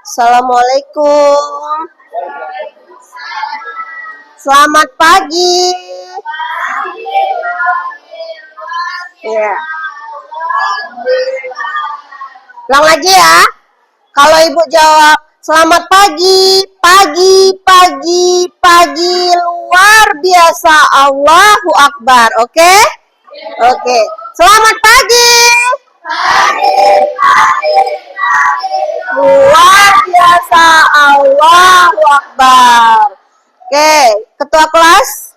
Assalamualaikum. Selamat pagi. Ya. Ulang lagi ya. Kalau ibu jawab selamat pagi, pagi luar biasa, Allahu Akbar. Oke? Oke. Selamat pagi. Luar biasa, Allahu Akbar. Oke, ketua kelas.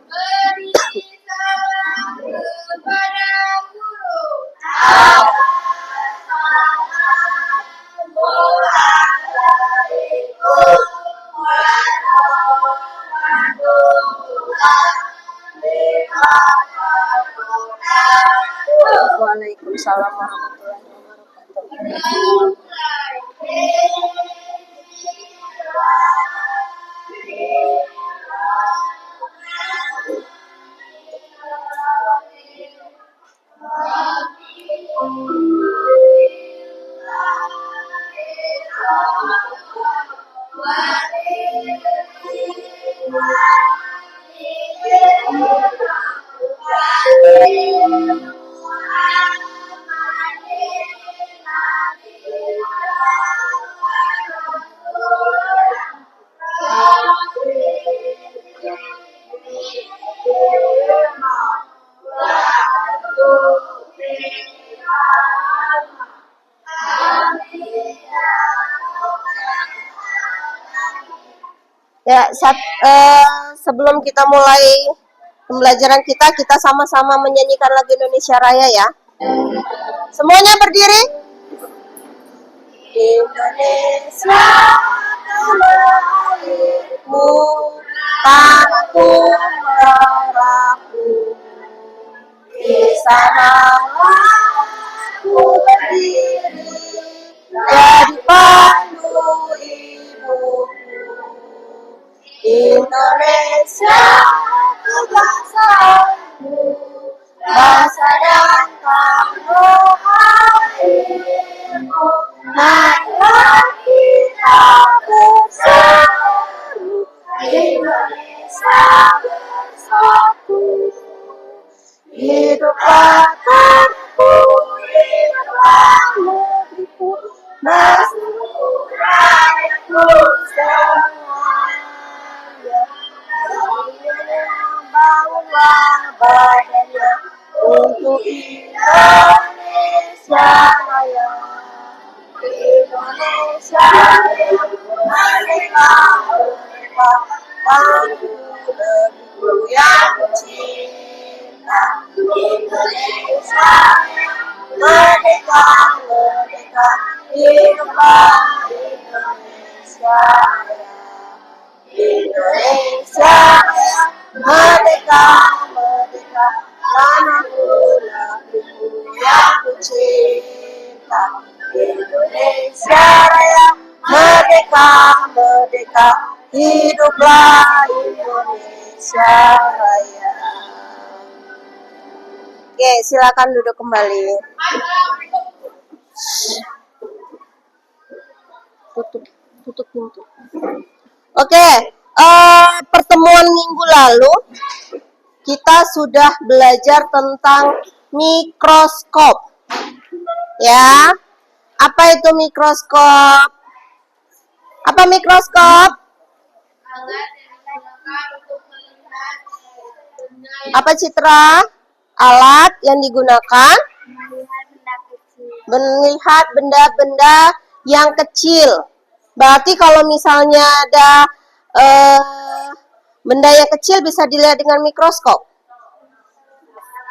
Beri salam kepada guru. Assalamualaikum warahmatullahi wabarakatuh. Waalaikumsalam warahmatullahi wabarakatuh. Ya, sebelum kita mulai pembelajaran kita sama-sama menyanyikan lagu Indonesia Raya ya. Semuanya berdiri. Indonesia tanahku, tanahku merahku. Di sana aku berdiri, jadi pandu ibuku. Indonesia bangsaku, bangsa dan tanah airku. Marilah kita bersatu, Indonesia bersatu. Hiduplah tanahku, hiduplah negeriku, seluruh rakyatku semuanya. Bangunlah badannya untuk Indonesia Raya. Indonesia merdeka, merdeka, tanahku negeriku yang kucinta. Indonesia merdeka, merdeka, hiduplah Indonesia Raya. Indonesia merdeka, merdeka, tanahku negeriku yang kucinta. Indonesia Raya merdeka, merdeka, hiduplah Indonesia Raya. Oke, silakan duduk kembali. Tutup pintu. Oke, pertemuan minggu lalu kita sudah belajar tentang mikroskop. Ya, apa itu mikroskop? Apa mikroskop? Alat yang digunakan untuk melihat benda Apa Citra? Alat yang digunakan melihat benda-benda yang kecil. Berarti kalau misalnya ada benda yang kecil bisa dilihat dengan mikroskop?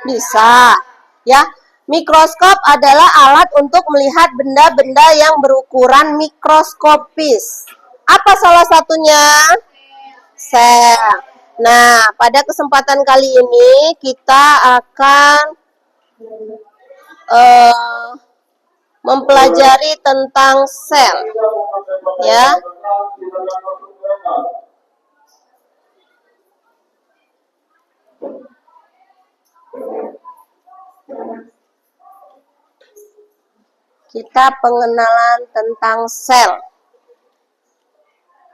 Bisa. Ya, mikroskop adalah alat untuk melihat benda-benda yang berukuran mikroskopis. Apa salah satunya? Sel. Nah, pada kesempatan kali ini kita akan mempelajari tentang sel. Ya. kita pengenalan tentang sel.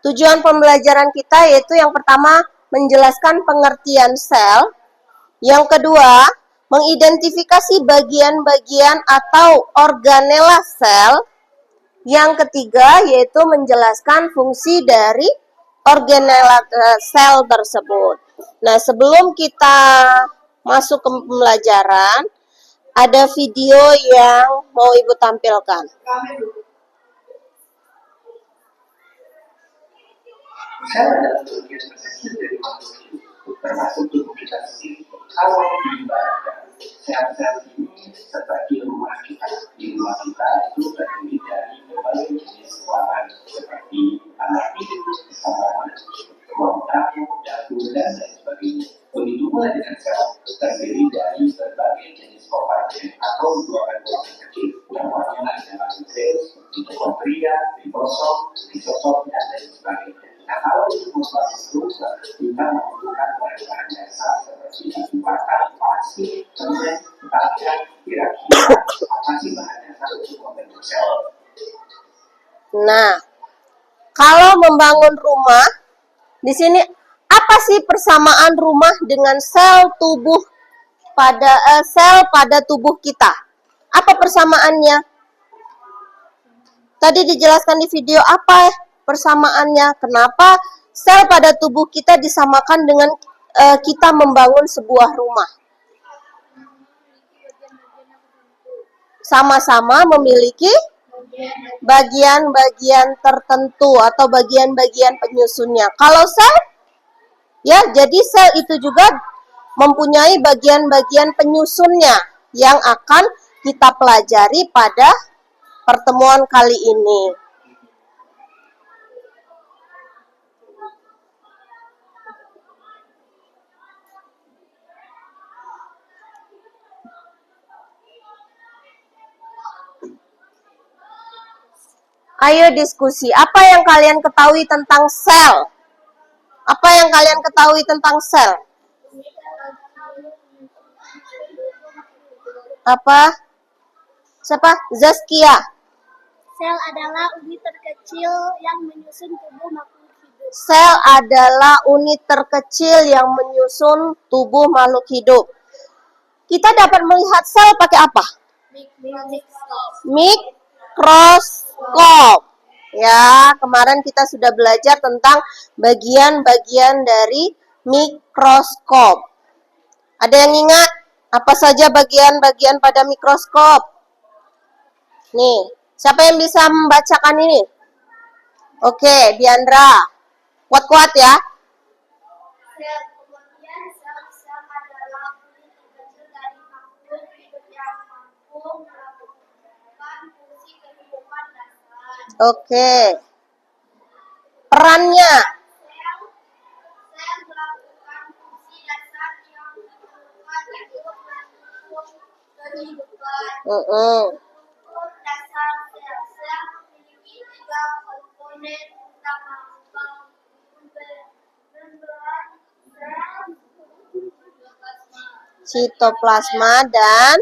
Tujuan pembelajaran kita yaitu yang pertama, menjelaskan pengertian sel. Yang kedua, mengidentifikasi bagian-bagian atau organela sel. Yang ketiga, yaitu menjelaskan fungsi dari organela sel tersebut. Nah, sebelum kita masuk ke pembelajaran, ada video yang mau Ibu tampilkan. Sel adalah bagian terkecil dari makhluk hidup, termasuk tubuh kita sendiri. Kalau diibaratkan, sel-sel ini seperti rumah kita. Di rumah kita itu terdiri dari berbagai jenis ruangan seperti kamar tidur, kamar mandi, ruang tamu, dapur, dan lain sebagainya. Begitu pula dengan sel, terdiri dari berbagai jenis kompartemen atau ruangan-ruangan kecil yang warnanya adalah sel seperti mitokondria, ribosom, dan lain sebagainya. Nah, kalau itu berusaha, kita membutuhkan bahan-bahan dasar seperti batu bata, pasir, semen, baja, kira-kira apa sih bahan dasar untuk membentuk sel? Nah, kalau membangun rumah, di sini apa sih persamaan rumah dengan sel pada tubuh kita? Apa persamaannya? Tadi dijelaskan di video apa persamaannya? Kenapa sel pada tubuh kita disamakan dengan kita membangun sebuah rumah? Sama-sama memiliki bagian-bagian tertentu atau bagian-bagian penyusunnya. Kalau sel, ya, jadi sel itu juga mempunyai bagian-bagian penyusunnya yang akan kita pelajari pada pertemuan kali ini. Ayo diskusi, apa yang kalian ketahui tentang sel? Apa yang kalian ketahui tentang sel? Apa? Siapa? Zaskia. Sel adalah unit terkecil yang menyusun tubuh makhluk hidup. Sel adalah unit terkecil yang menyusun tubuh makhluk hidup. Kita dapat melihat sel pakai apa? Mikroskop. Ya, kemarin kita sudah belajar tentang bagian-bagian dari mikroskop. Ada yang ingat apa saja bagian-bagian pada mikroskop? Nih, siapa yang bisa membacakan ini? Oke, Diandra. Kuat-kuat ya. Sel, kemudian sel adalah unit terkecil dari makhluk hidup yang mampu melakukan fungsi kehidupan dasar. Oke. Perannya. Sel melakukan fungsi dasar yang diperlukan untuk mendukung kehidupan. Struktur dasar sel memiliki 3 komponen utama: membran sel, Sitoplasma dan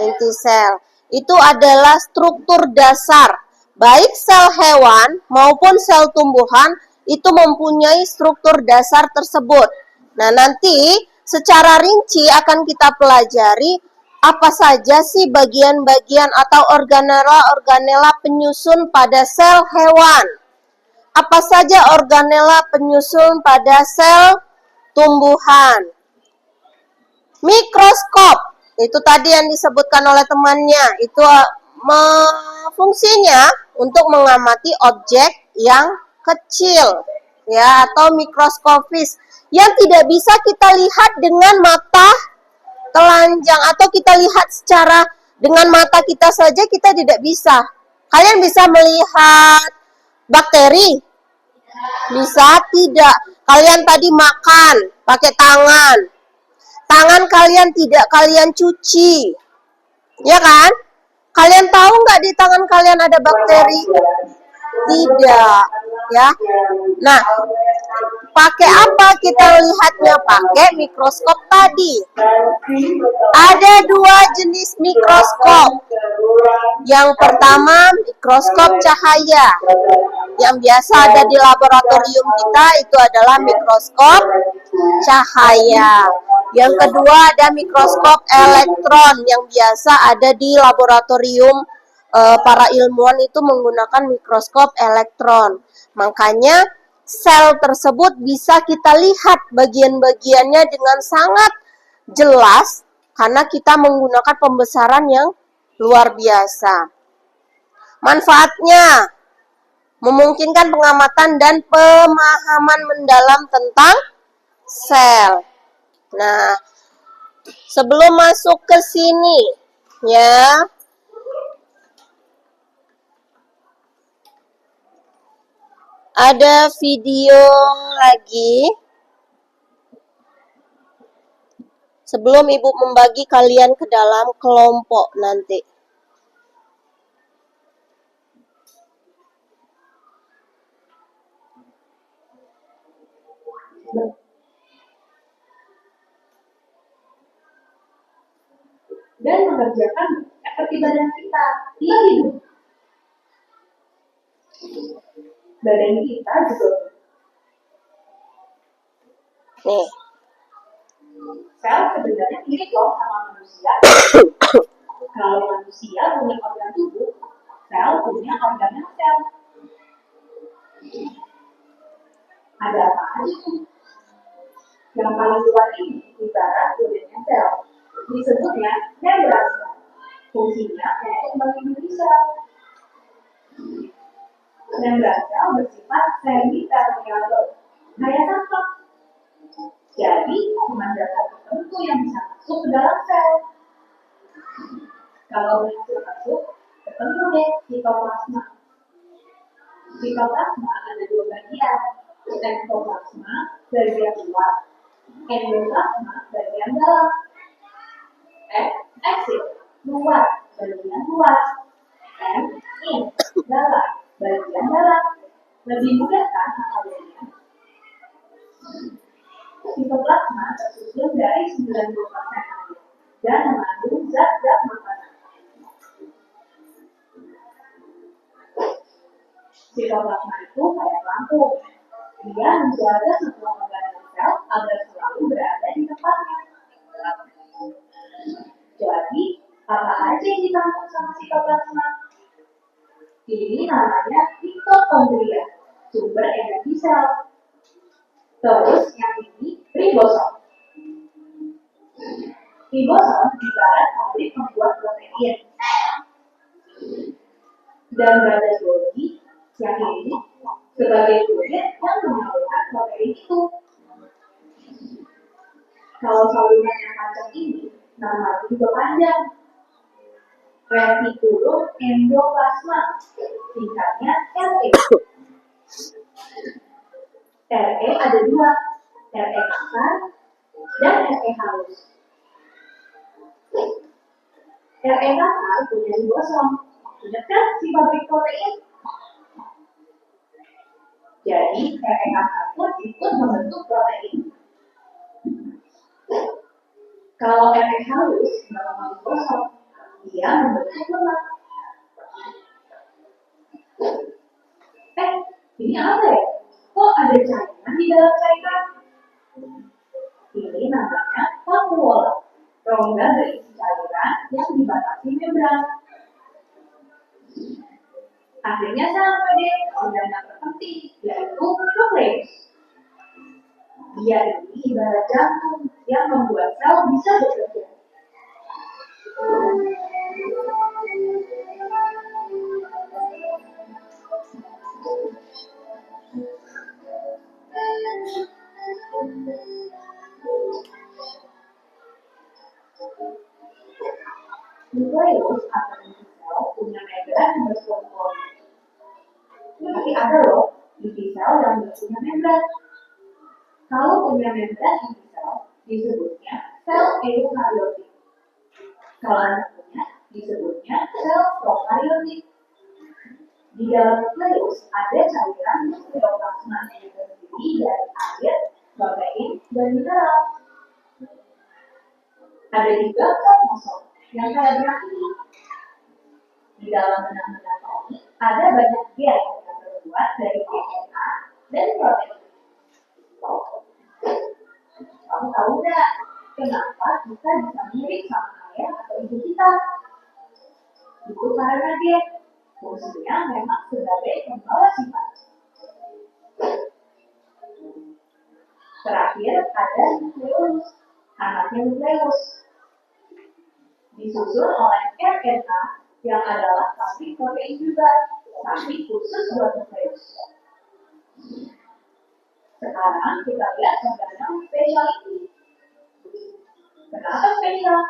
inti sel. Itu adalah struktur dasar. Baik sel hewan maupun sel tumbuhan itu mempunyai struktur dasar tersebut. Nah, nanti secara rinci akan kita pelajari apa saja sih bagian-bagian atau organela penyusun pada sel hewan. Apa saja organela penyusun pada sel tumbuhan. Mikroskop, itu tadi yang disebutkan oleh temannya, itu fungsinya untuk mengamati objek yang kecil, ya, atau mikroskopis, yang tidak bisa kita lihat dengan mata telanjang atau kita lihat secara dengan mata kita saja, kita tidak bisa. Kalian bisa melihat bakteri? Bisa tidak? Kalian tadi makan pakai tangan. Tangan kalian tidak kalian cuci. Ya kan? Kalian tahu nggak di tangan kalian ada bakteri? Tidak. Ya. Nah, pakai apa kita lihatnya? Pakai mikroskop tadi. Ada 2 jenis mikroskop. Yang pertama, mikroskop cahaya. Yang biasa ada di laboratorium kita itu adalah mikroskop cahaya. Yang kedua ada mikroskop elektron yang biasa ada di laboratorium. Para ilmuwan itu menggunakan mikroskop elektron. Makanya sel tersebut bisa kita lihat bagian-bagiannya dengan sangat jelas karena kita menggunakan pembesaran yang luar biasa. Manfaatnya memungkinkan pengamatan dan pemahaman mendalam tentang sel. Nah, sebelum masuk ke sini, ya, ada video lagi. Sebelum Ibu membagi kalian ke dalam kelompok nanti. Dan mengerjakan seperti badan kita. Dia hidup. Badan kita juga. Nih. Sel sebenarnya mirip loh sama manusia. Kalau manusia punya organ tubuh, sel punya organ sel. Ada apa aja tuh? Yang paling luar ini ibarat kulitnya sel. Disebutnya membran. Fungsinya untuk melindungi sel. Membran sel bersifat semi-permeable, kayak tampang. Jadi, cuma zat tertentu yang bisa masuk ke dalam sel. Kalau berhasil masuk, ketemu deh sitoplasma. Sitoplasma ada dua bagian, ektoplasma bagian luar, endoplasma bagian dalam. Exit luar bagian luar, in dalam bagian dalam. Lebih mudah kan hafalnya? Sitoplasma tersusun dari 90% air dan mengandung zat-zat makanan. Sitoplasma itu kayak lampu. Dia menjaga semua organ sel agar selalu berada di tempatnya. Jadi, apa aja yang ditampung sama sitoplasma? Ini namanya mitokondria, sumber energi sel. Terus yang ini ribosom. Ribosom ibarat pabrik membuat protein. Dan badan Golgi yang ini sebagai kulit yang menyalurkan protein itu. Kalau saluran yang panjang ini, namanya juga panjang. Retikulum endoplasma, singkatnya RE. RE ada dua, RE kasar dan RE halus. RE kasar punya ribosom, dekat si pabrik protein. Jadi RE kasar pun ikut membentuk protein. Kalau RE halus dalam ribosom, dia membentuk lemak. Ini apa ya? Kok ada cairan di dalam cairan? Ini namanya vakuola, rongga berisi cairan yang dibatasi membran. Akhirnya sampai deh organ yang terpenting, yaitu nukleus. Dia ini ibarat jantung yang membuat sel bisa bekerja. Nukleus atau inti sel punya membran berstruktur. Tapi ada loh inti sel yang tidak punya membran. Kalau punya membran inti sel disebutnya sel eukariotik. Kalau tidak punya disebutnya sel prokariotik. Di dalam nukleus ada cairan nukleoplasma yang terdiri dari air, protein, dan mineral. Ada juga kromosom yang kayak berarti. Di dalam benang-benang atomi ada banyak gen yang terbuat dari DNA dan protein. Kamu tahu nggak kenapa kita bisa mirip sama ayah atau ibu kita? Itu karena gen. Fungsinya memang sebagai pembawa sifat. Terakhir ada nukleus, anaknya nukleus. Disusun oleh RNA yang adalah pabrik protein juga, tapi khusus buat nukleus. Sekarang kita lihat gambaran spesial ini. Kenapa spesial?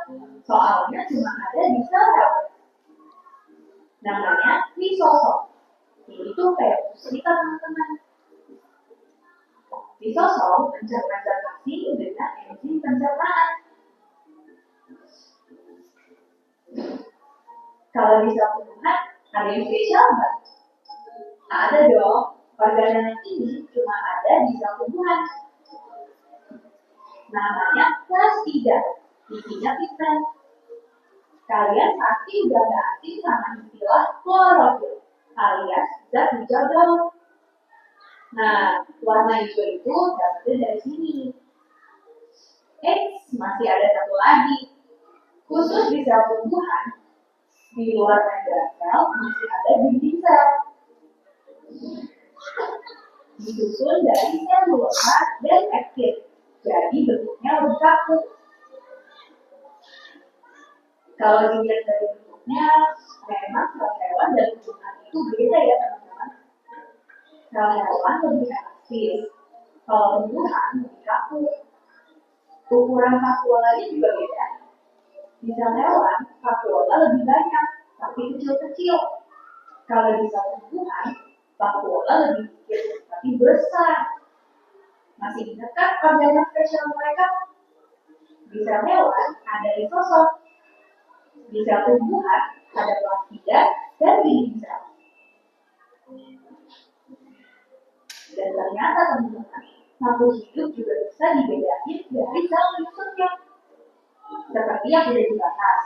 Soalnya cuma ada di sel helper. Namanya lisosom. Ini tuh kayak kita teman-teman. Lisosom mencerna zat asing dengan enzim pencernaan. Kalau di sel tumbuhan, ada yang spesial nggak? Ada dong. Organelan ini cuma ada di sel tumbuhan. Namanya plastida. Isinya pigmen. Kalian pasti udah nggak asing sama istilah klorofil alias zat hijau daun. Nah, warna hijau itu dapetnya dari sini. Masih ada satu lagi. Khusus di sel tumbuhan, di luar membran sel masih ada dinding sel. Disusun dari selulosa dan aktin, jadi bentuknya lebih kaku. Kalau dilihat dari bentuknya, memang sel hewan dan tumbuhan itu beda ya teman-teman. Sel hewan lebih elastis, kalau tumbuhan lebih kaku. Ukuran vakuolanya juga beda. Di sel hewan, vakuola lebih banyak, tapi kecil-kecil. Kalau di sel tumbuhan, vakuola lebih kecil, tapi besar. Masih ingat kan organelan spesial mereka? Di sel hewan ada lisosom. Di sel tumbuhan ada plastida dan dinding sel. Dan ternyata teman-teman, makhluk hidup juga bisa dibedakan dari sel penyusunnya. Seperti yang sudah dibahas,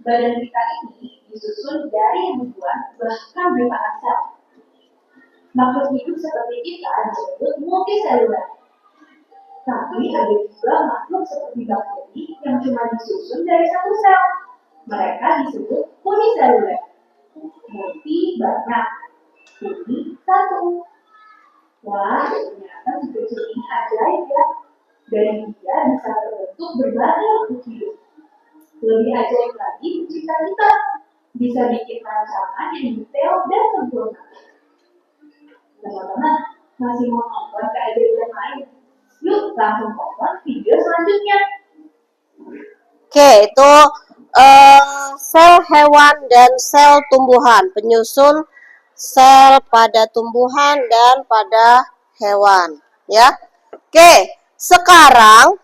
badan kita ini disusun dari ribuan bahkan jutaan sel. Makhluk hidup seperti kita disebut multiseluler. Tapi ada juga makhluk seperti bakteri yang cuma disusun dari satu sel. Mereka disebut uniseluler. Multi banyak, uni satu. Wah, ternyata kecil ini ajaib ya. Dari dia bisa terbentuk berbagai makhluk hidup. Lebih ajaib lagi pencipta kita. Bisa bikin rancangan yang detail dan sempurna. Teman-teman, masih mau nonton keajaiban lain? Yuk langsung tonton video selanjutnya. Oke, itu sel hewan dan sel tumbuhan, penyusun sel pada tumbuhan dan pada hewan, ya. Oke, sekarang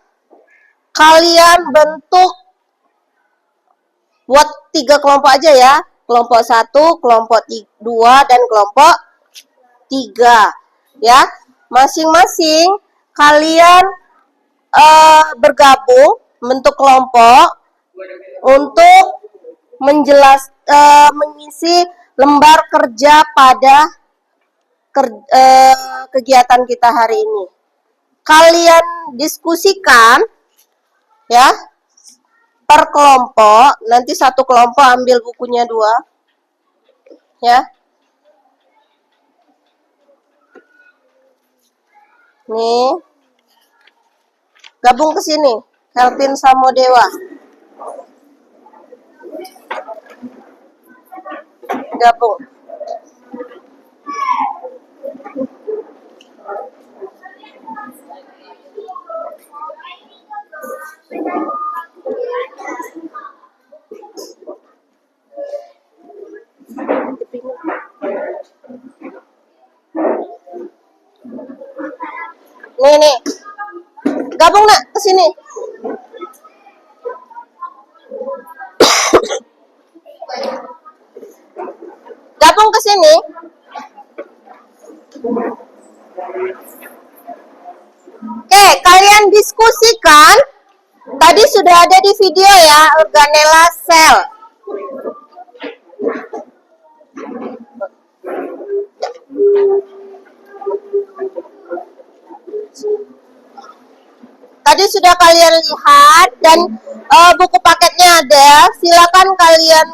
kalian bentuk buat 3 kelompok aja ya. Kelompok 1, kelompok 2, dan kelompok 3, ya. Masing-masing kalian bergabung bentuk kelompok untuk mengisi lembar kerja pada kegiatan kita hari ini. Kalian diskusikan ya per kelompok. Nanti satu kelompok ambil bukunya 2 ya. Nih, gabung ke sini, Helpin Samodewa. Gabung. Nih. Gabung nak ke sini. Gabung ke sini. Oke, kalian diskusikan. Tadi sudah ada di video ya, organela sel. Tadi sudah kalian lihat dan buku paketnya ada. Silakan kalian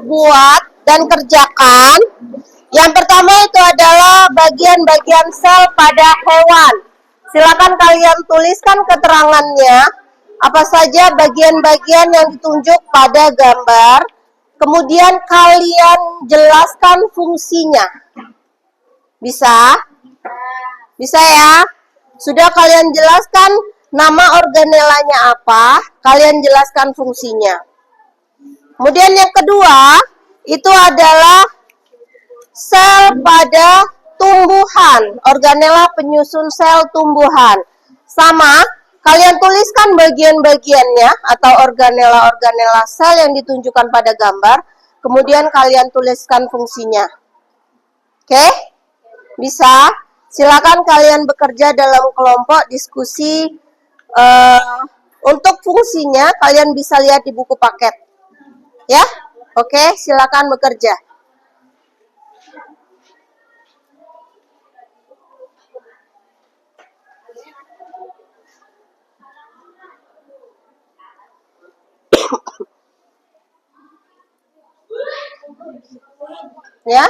buat dan kerjakan. Yang pertama itu adalah bagian-bagian sel pada hewan. Silakan kalian tuliskan keterangannya. Apa saja bagian-bagian yang ditunjuk pada gambar. Kemudian kalian jelaskan fungsinya. Bisa? Bisa ya? Sudah kalian jelaskan nama organelanya apa, kalian jelaskan fungsinya. Kemudian yang kedua, itu adalah sel pada tumbuhan, organela penyusun sel tumbuhan. Sama, kalian tuliskan bagian-bagiannya atau organela-organela sel yang ditunjukkan pada gambar, kemudian kalian tuliskan fungsinya. Oke? Bisa? Silakan kalian bekerja dalam kelompok diskusi. Untuk fungsinya kalian bisa lihat di buku paket. Ya? Oke, silakan bekerja. Ya?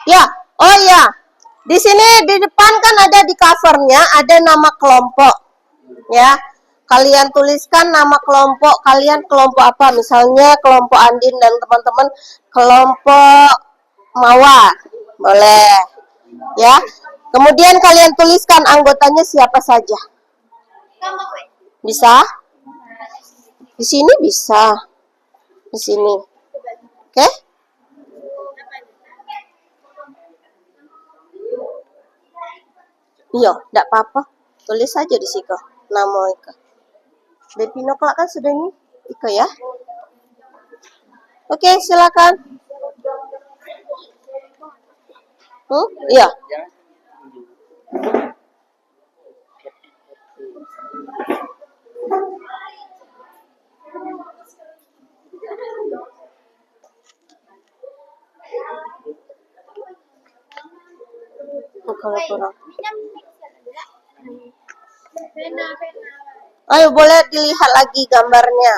Ya, oh ya. Di sini di depan kan ada di covernya ada nama kelompok. Ya. Kalian tuliskan nama kelompok, kalian kelompok apa? Misalnya kelompok Andin dan teman-teman kelompok Mawar. Boleh. Ya. Kemudian kalian tuliskan anggotanya siapa saja. Bisa? Di sini bisa. Di sini. Oke? Iya, enggak apa-apa. Tulis saja di situ nama Ika. Depino kelak kan sudah ini Ika ya. Oke, silakan. Iya. Kalau kurang. Ayo boleh dilihat lagi gambarnya.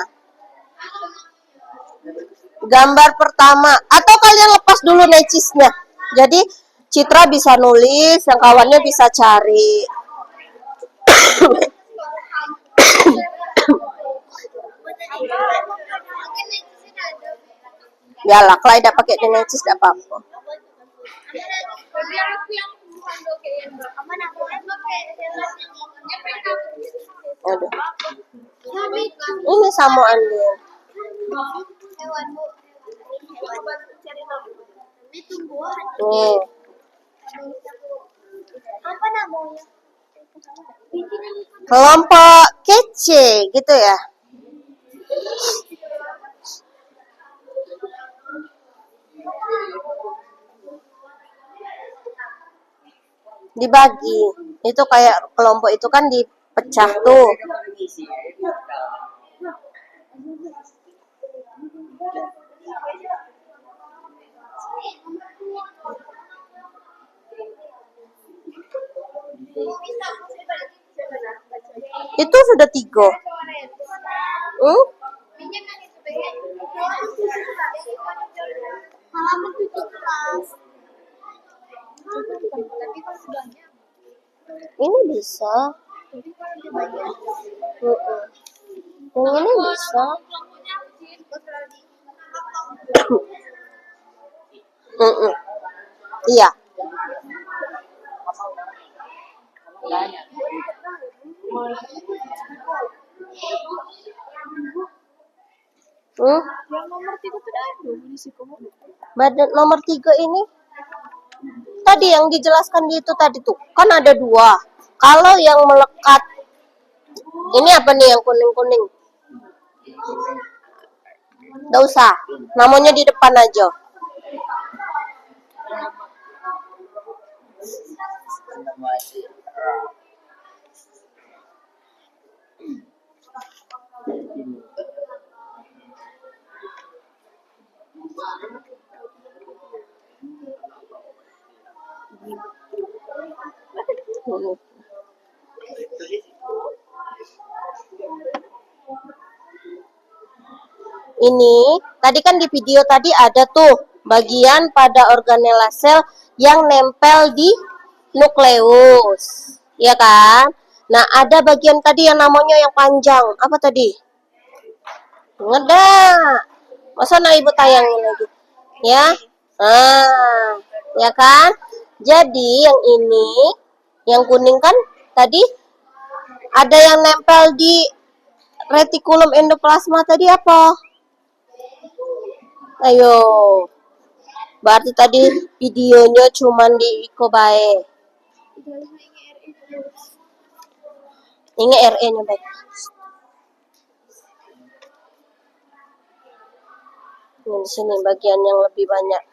Gambar pertama atau kalian lepas dulu necisnya. Jadi Citra bisa nulis, yang kawannya bisa cari. Ya lah, kalau tidak pakai necis tidak apa-apa. Aduh. Ini sama Andin. Nih. Apa namanya? Kelompok kece gitu ya. Dibagi. Itu kayak kelompok itu kan dipecah tuh. Itu sudah 3. Ini bisa. Yang ini bisa. Iya. Yang nomor 3 sudah ada di Badan nomor 3 ini tadi yang dijelaskan di itu tadi tuh kan ada 2. Kalau yang melekat ini apa nih yang kuning-kuning? Nggak usah, namanya di depan aja. ini tadi kan di video tadi ada tuh bagian pada organela sel yang nempel di nukleus, ya kan? Nah, ada bagian tadi yang namanya yang panjang. Apa tadi? Ingat dah. Masa ibu tayangin lagi? Ya. Nah, ya kan? Jadi yang ini, yang kuning kan tadi ada yang nempel di retikulum endoplasma tadi apa? Ayo. Berarti tadi videonya cuman di Iko bae. Ini RE-nya baik. Ini di sini bagian yang lebih banyak.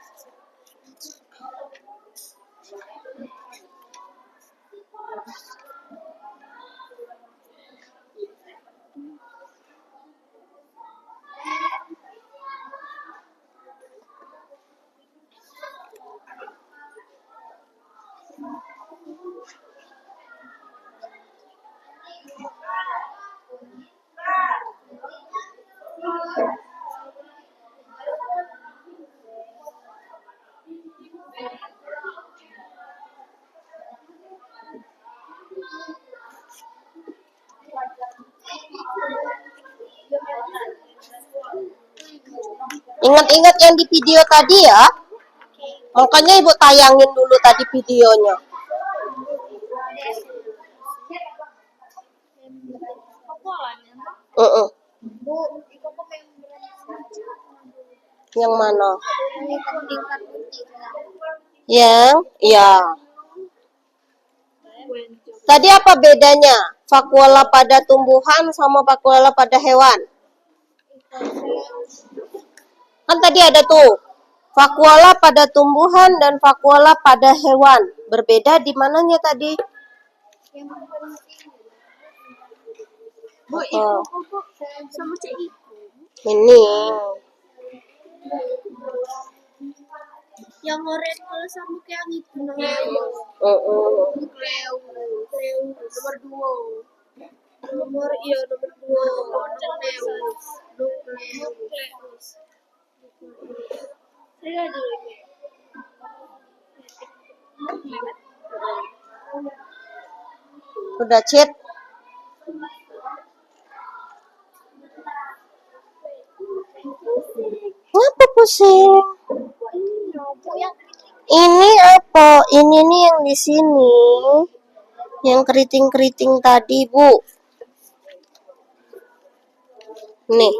Ingat-ingat yang di video tadi ya. Makanya ibu tayangin dulu tadi videonya. Bu, itu kok yang Yang mana? tingkat putih. Yang, ya. Tadi apa bedanya? Vakuola pada tumbuhan sama vakuola pada hewan? Kan tadi ada tuh. Vakuola pada tumbuhan dan vakuola pada hewan. Berbeda di mananya tadi? Bu, itu Oh, kok sama cek itu. ini. Yang orange kalau sama kayak yang itu. Nukleus. Nomor 2. Nomor 2. Nukleus. Saya ada lagi. Udah cheat. Ngapa pusing? Ini apa? Ini nih yang di sini. Yang keriting-keriting tadi, Bu. Nih.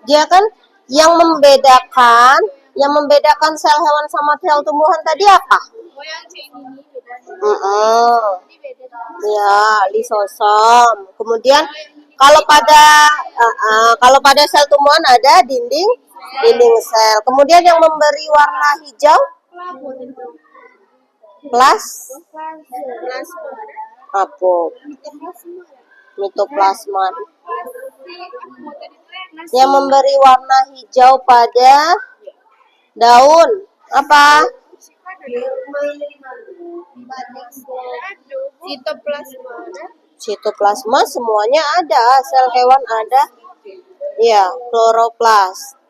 Dia kan yang membedakan sel hewan sama sel tumbuhan tadi apa? Oh, yang cek ini bedanya. Ya, lisosom. Kemudian kalau pada sel tumbuhan ada dinding sel. Kemudian yang memberi warna hijau apa? Mitoplasma. Yang memberi warna hijau pada daun apa? Sitoplasma semuanya ada, sel hewan ada. Ya, kloroplas.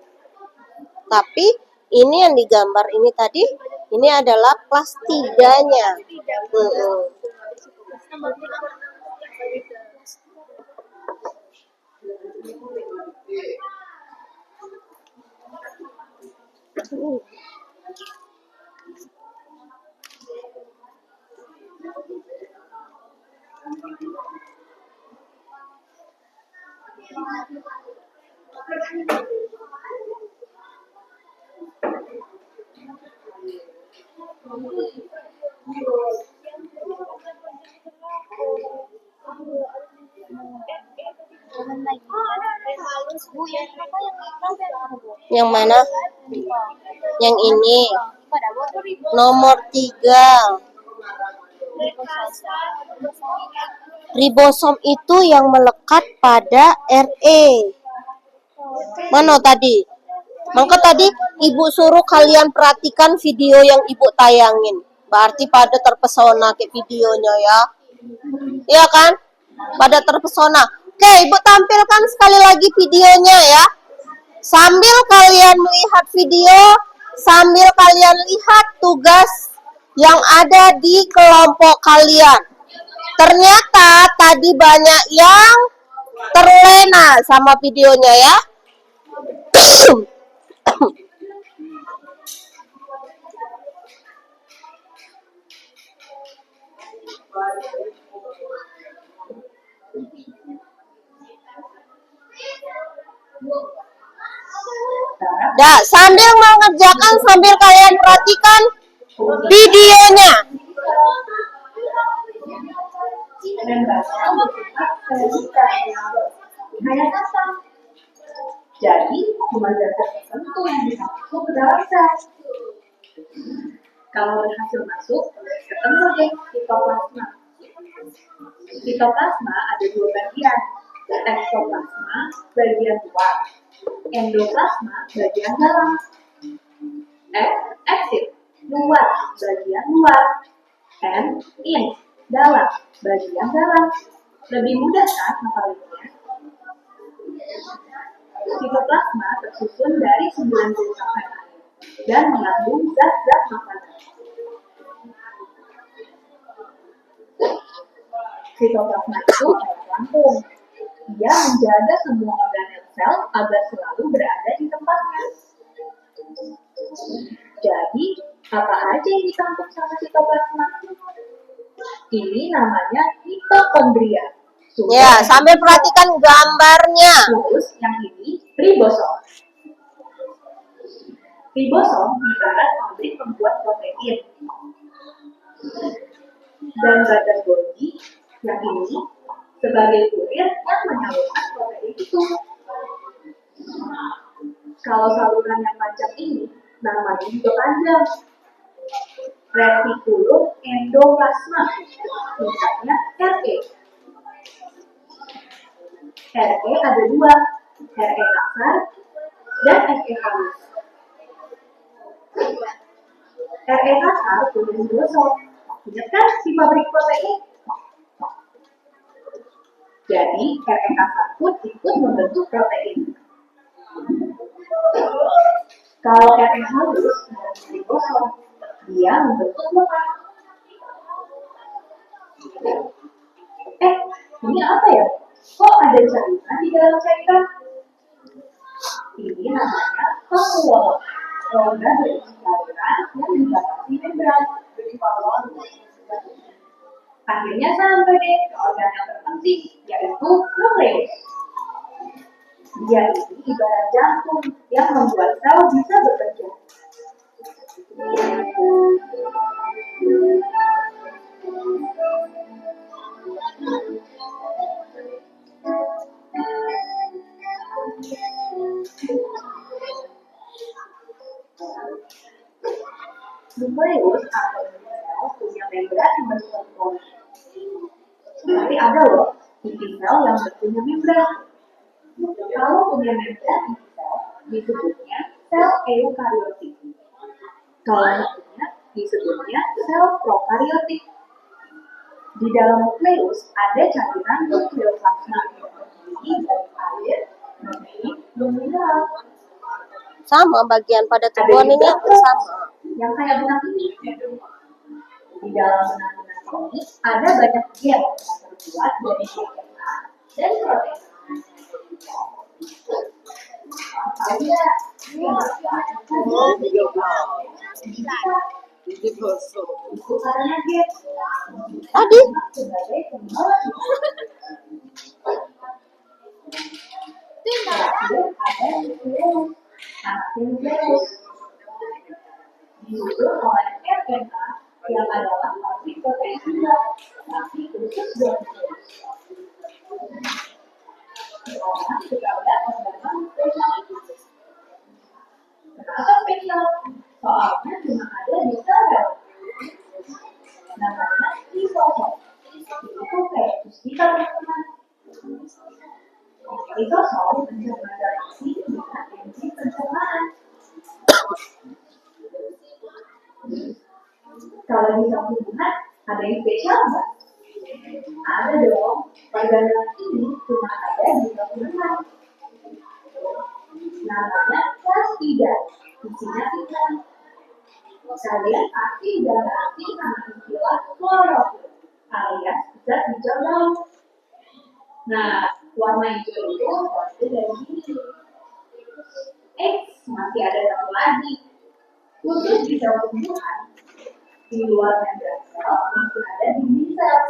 Tapi ini yang digambar ini tadi, ini adalah plastidanya. Bu, yang apa yang Yang mana? Yang ini. Nomor 3. Ribosom itu yang melekat pada RE. Mana tadi? Maka tadi ibu suruh kalian perhatikan video yang ibu tayangin. Berarti pada terpesona ke videonya ya. Iya kan? Pada terpesona. Oke, ibu tampilkan sekali lagi videonya ya. Sambil kalian melihat video, sambil kalian lihat tugas yang ada di kelompok kalian. Ternyata tadi banyak yang terlena sama videonya ya. Dah, sambil mengerjakan sambil kalian perhatikan videonya. Jadi, cuma zat tertentu yang bisa masuk ke dalam sel. Kalau berhasil masuk, ketemu deh sitoplasma. Sitoplasma ada dua bagian, ektoplasma bagian luar, endoplasma bagian dalam. Exit luar bagian luar, and in dalam bagian dalam. Lebih mudah kan hafalinnya? Sitoplasma tersusun dari 9 zat air dan mengandung zat-zat makanan. Sitoplasma itu kayak pelampung. Dia menjaga semua organel sel agar selalu berada di tempatnya. Jadi, apa aja yang ditampung sama sitoplasma? Ini namanya mitokondria. Ya, sambil perhatikan gambarnya. Terus yang ini ribosom. Ribosom ibarat pabrik pembuat protein. Dan badan Golgi yang ini sebagai kurir yang menyalurkan protein itu. Kalau saluran yang panjang ini namanya juga panjang. Retikulum endoplasma, misalnya RE. RE ada dua, RE kasar dan RE halus. RE kasar punya ribosom. Ingat kan si pabrik protein? Jadi RE kasar pun ikut membentuk protein. Kalau RE halus dengan ribosom, dia membentuk lemak. Ini apa ya? Kok ada cairan di dalam cairan? Ini namanya vakuole. Rongga berisi cairan yang dibatasi membran. Akhirnya sampai deh ke organ yang terpenting, yaitu nukleus. Dia ini ibarat jantung yang membuat sel bisa bekerja. Nukleus atau sel punya membran yang berbentuk koni. Tapi ada loh inti sel yang punya membran. Kalau punya membran inti sel disebutnya sel eukariotik. Kalau punya disebutnya sel prokariotik. Di dalam nukleus ada cairan nukleoplasma yang terdiri dari air, protein, dan mineral. Sama bagian pada tubuhan ini sama. Yang kayak benang ini. Di dalam benang-benang ini ada banyak gen yang terbuat dari DNA dan protein. Itu karena gen. Tadi Sebagai pembawa ada nukleus. Nukleus disusun oleh RNA yang adalah pabrik protein juga, tapi khusus buat nukleus. Orang suka lihat organ spesial itu. Kenapa spesial? Soalnya cuma ada di sel. Namanya Lisosom pencernaan galaksi dengan enzim pencernaan. Kalau di sel tumbuhan ada yang spesial nggak? Ada dong. Organel ini cuma ada di sel tumbuhan. Namanya plastida. Isinya pigmen. Kalian pasti udah ngerti sama istilah klorofil alias zat hijau daun. Nah, warna hijau itu pasti dari sini. Masih ada satu lagi. Khusus di sel tumbuhan, di luar membran sel masih ada dinding sel.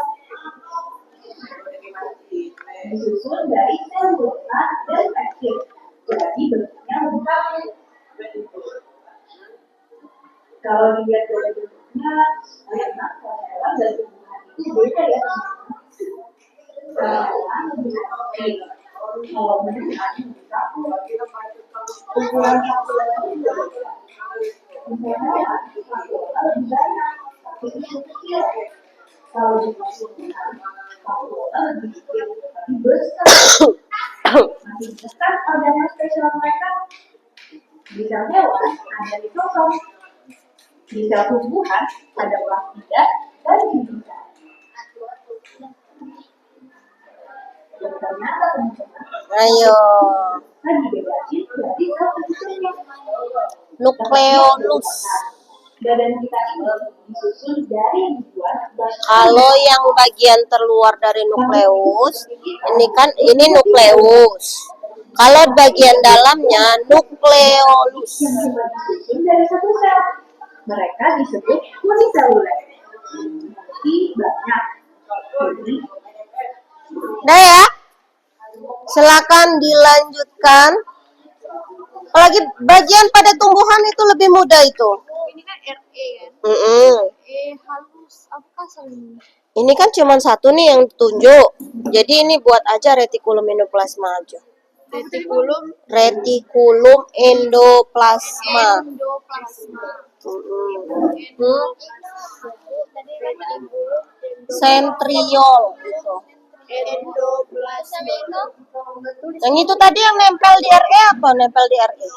Disusun dari sel bulan dan tekstil. Jadi bentuknya lengkap. Kalau dilihat dari bentuknya, memang sel hewan dan tumbuhan itu beda ya. Hewan lebih kecil. Kalau mendengar ukuran satu lebih banyak, tapi itu kecil. Kalau dimasukkan, faktor lebih kecil, tapi besar. Masih besar organel spesial mereka. Di sel hewan ada lisosom. Di sel tumbuhan ada plastida dan dinding sel. Dan ternyata teman-teman, Ayo. kan dibedain berarti sel penyusunnya. Nukleolus. Badan kita ini disusun dari ribuan Kalau yang bagian terluar dari nukleus, ini nukleus. Kalau bagian dalamnya nukleolus. yang cuma disusun dari satu sel. Mereka disebut uniseluler. Berarti banyak. Jadi, Udah ya? Silakan dilanjutkan. Apalagi bagian pada tumbuhan itu lebih mudah itu. Ini kan RE kan? Halus apa ini? Ini kan cuma satu nih yang ditunjuk. Jadi ini buat aja retikulum endoplasma aja. Retikulum endoplasma. Sentriol gitu. Yang itu tadi yang nempel di RE apa? Nempel di RE?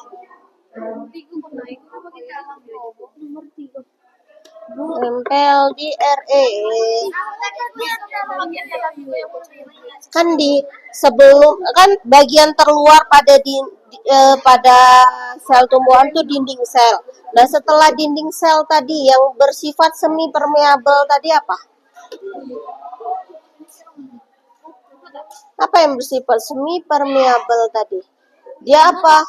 Nempel di RE. Kan di sebelum kan bagian terluar pada sel tumbuhan tuh dinding sel. Nah, setelah dinding sel tadi yang bersifat semi permeabel tadi apa? Apa yang bersifat semi permeabel tadi? Dia apa?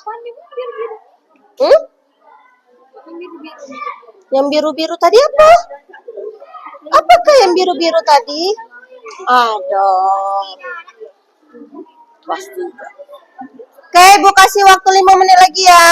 Yang biru-biru tadi apa? Apakah yang biru-biru tadi? Aduh. Pasti. Oke, Ibu kasih waktu 5 menit lagi ya.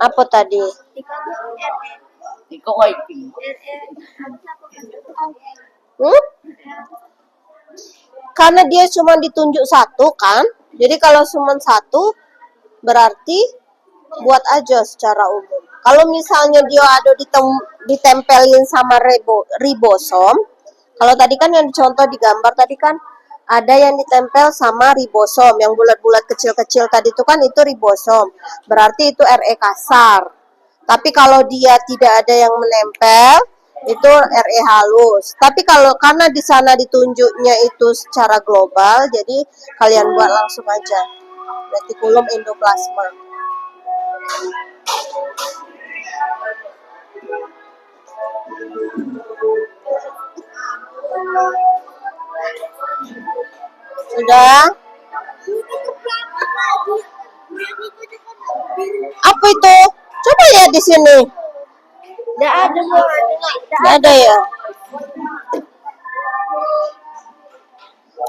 Apa tadi? Hmm? Karena dia cuma ditunjuk satu kan, jadi kalau cuma satu berarti buat aja secara umum. Kalau misalnya dia ada ditempelin sama ribosom, kalau tadi kan yang contoh di gambar tadi kan ada yang ditempel sama ribosom, yang bulat-bulat kecil-kecil tadi itu kan itu ribosom, berarti itu RE kasar. Tapi kalau dia tidak ada yang menempel, itu RE halus. Tapi kalau karena di sana ditunjuknya itu secara global, jadi kalian buat langsung aja retikulum endoplasma. Sudah? Apa itu? Coba lihat di sini. Nggak ada, Nggak ada ya?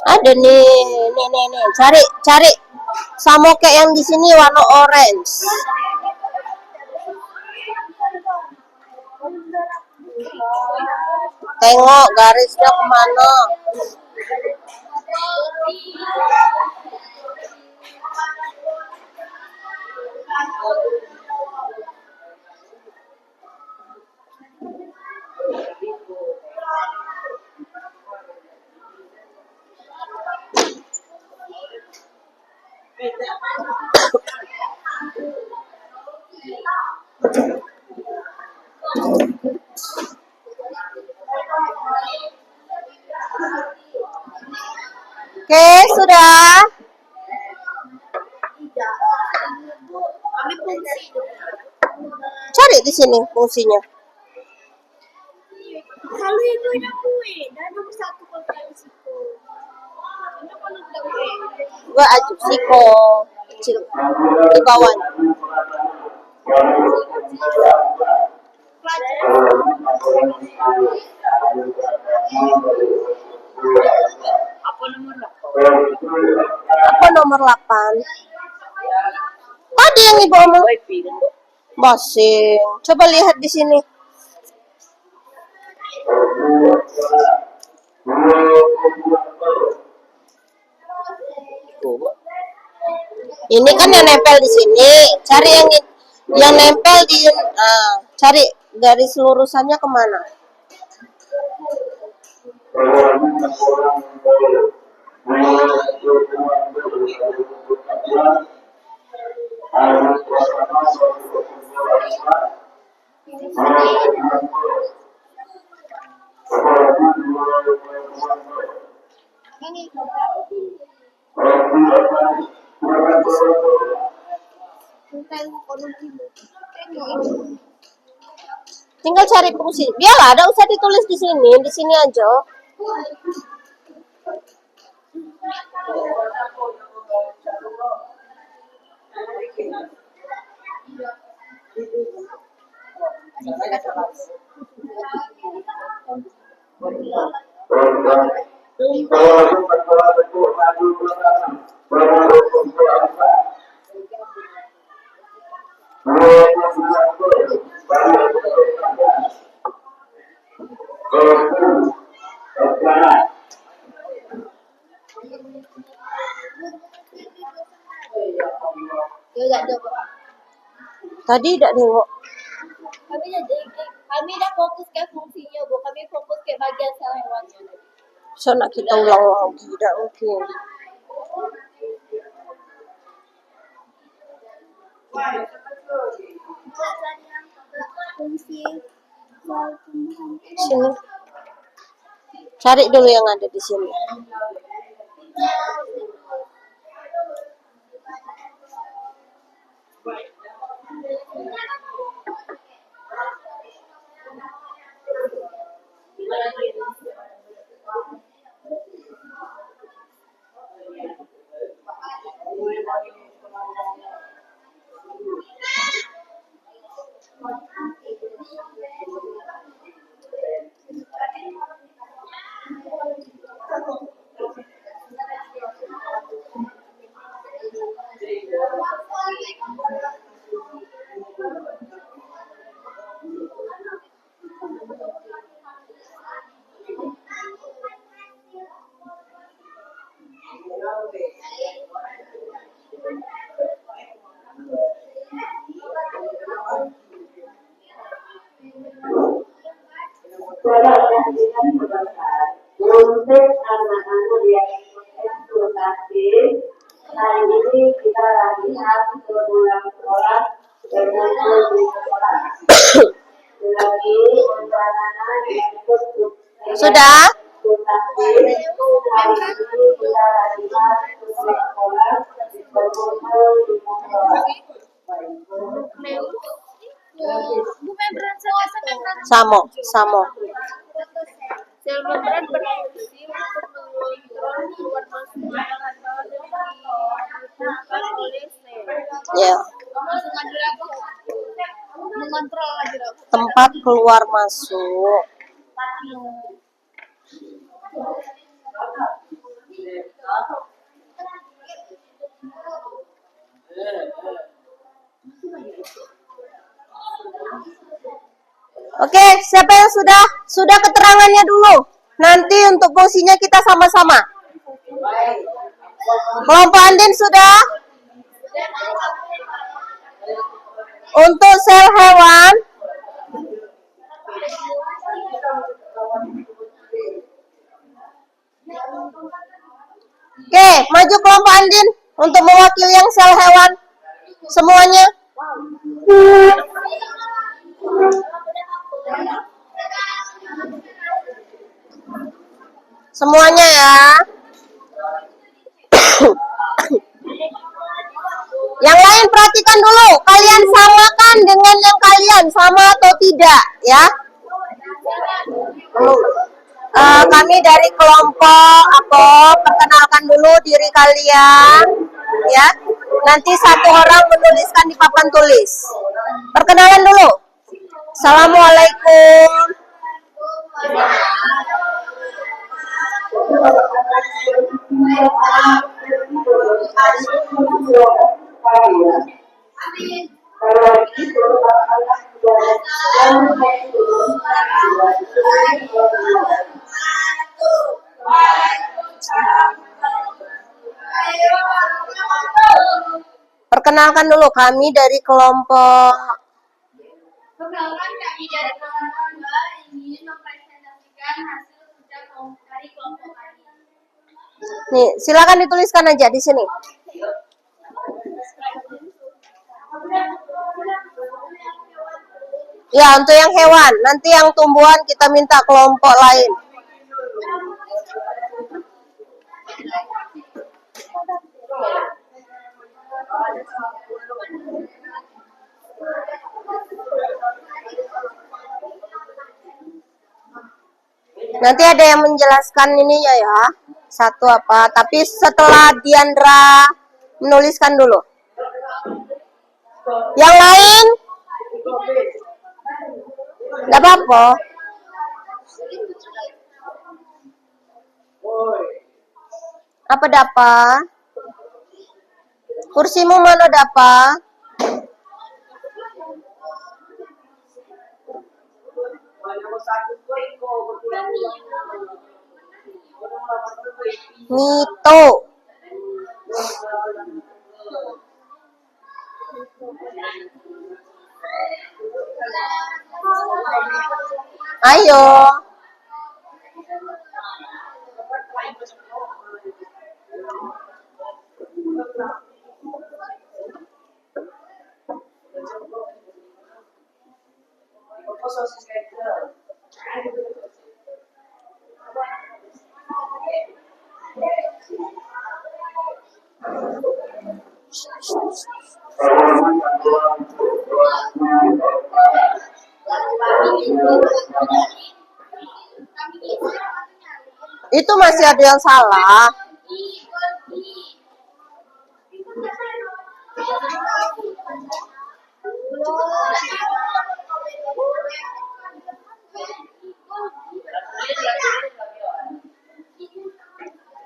Ada nih. Cari. Sama kayak yang di sini warna orange. Tengok garisnya kemana. Oke, sudah. Cari di sini fungsinya. Kalau itu udah kue, dan nomor satu kalau di situ. Karena kalau udah kue, Gua ajuk siko kecil di bawah. Apa nomor 8? Tadi yang ibu omong. Basing. Coba lihat di sini. Ini kan yang nempel di sini. Cari yang nempel di cari garis lurusannya kemana? Tinggal cari fungsi. Biarlah, ada usah ditulis di sini aja. Tadi tidak nengok. kami dah fokus ke fungsinya, Bu. Kami fokus ke bagian sel hewannya. So nak kita ulang lagi, tidak mungkin. Fungsi Sini. Cari dulu yang ada di sini. dengan berbesar. Untuk anak-anak yang eksklusif, hari ini kita latihan pulang sekolah dengan lebih sekolah. Lagi untuk anak-anak yang eksklusif. Sudah? Hari ini kita latihan pulang sekolah berkumpul di sekolah. Bu membran sampai membran. Samo. Sel membran berfungsi untuk mengontrol keluar masuknya atau dibutuhkan oleh sel. Ya, Mengontrol lagi dong. tempat keluar masuk. Oke, siapa yang sudah keterangannya dulu? Nanti untuk fungsinya kita sama-sama. Kelompok Andin sudah? Untuk sel hewan, oke, maju kelompok Andin untuk mewakili yang sel hewan. Semuanya. Semuanya ya. Yang lain perhatikan dulu, kalian samakan dengan yang kalian, sama atau tidak ya. Kami dari kelompok perkenalkan dulu diri kalian ya. Nanti satu orang menuliskan di papan tulis. Perkenalan dulu. Assalamualaikum. Perkenalkan dulu, kami dari kelompok. Perkenalkan kami dari kelompok Mbak ingin mempresentasikan hasil kerja dari kelompok kami. Nih, silakan dituliskan aja di sini. Ya, untuk yang hewan. Nanti yang tumbuhan kita minta kelompok lain. Nanti ada yang menjelaskan ininya ya. Satu apa. Tapi setelah Diandra menuliskan dulu. Yang lain? Enggak apa-apa. Apa Dapa? Kursimu mana Dapa? Mito. Ayo. Itu masih ada yang salah.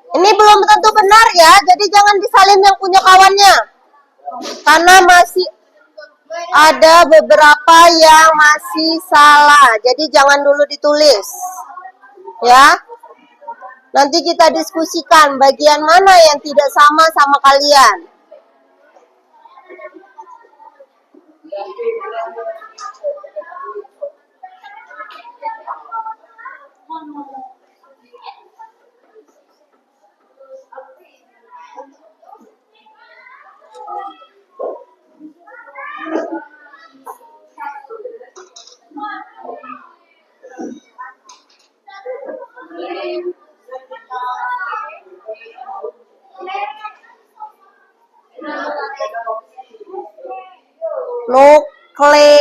Ini belum tentu benar ya, jadi jangan disalin yang punya kawannya. Karena masih ada beberapa yang masih salah, jadi jangan dulu ditulis. Ya. Nanti kita diskusikan bagian mana yang tidak sama kalian. Nukle.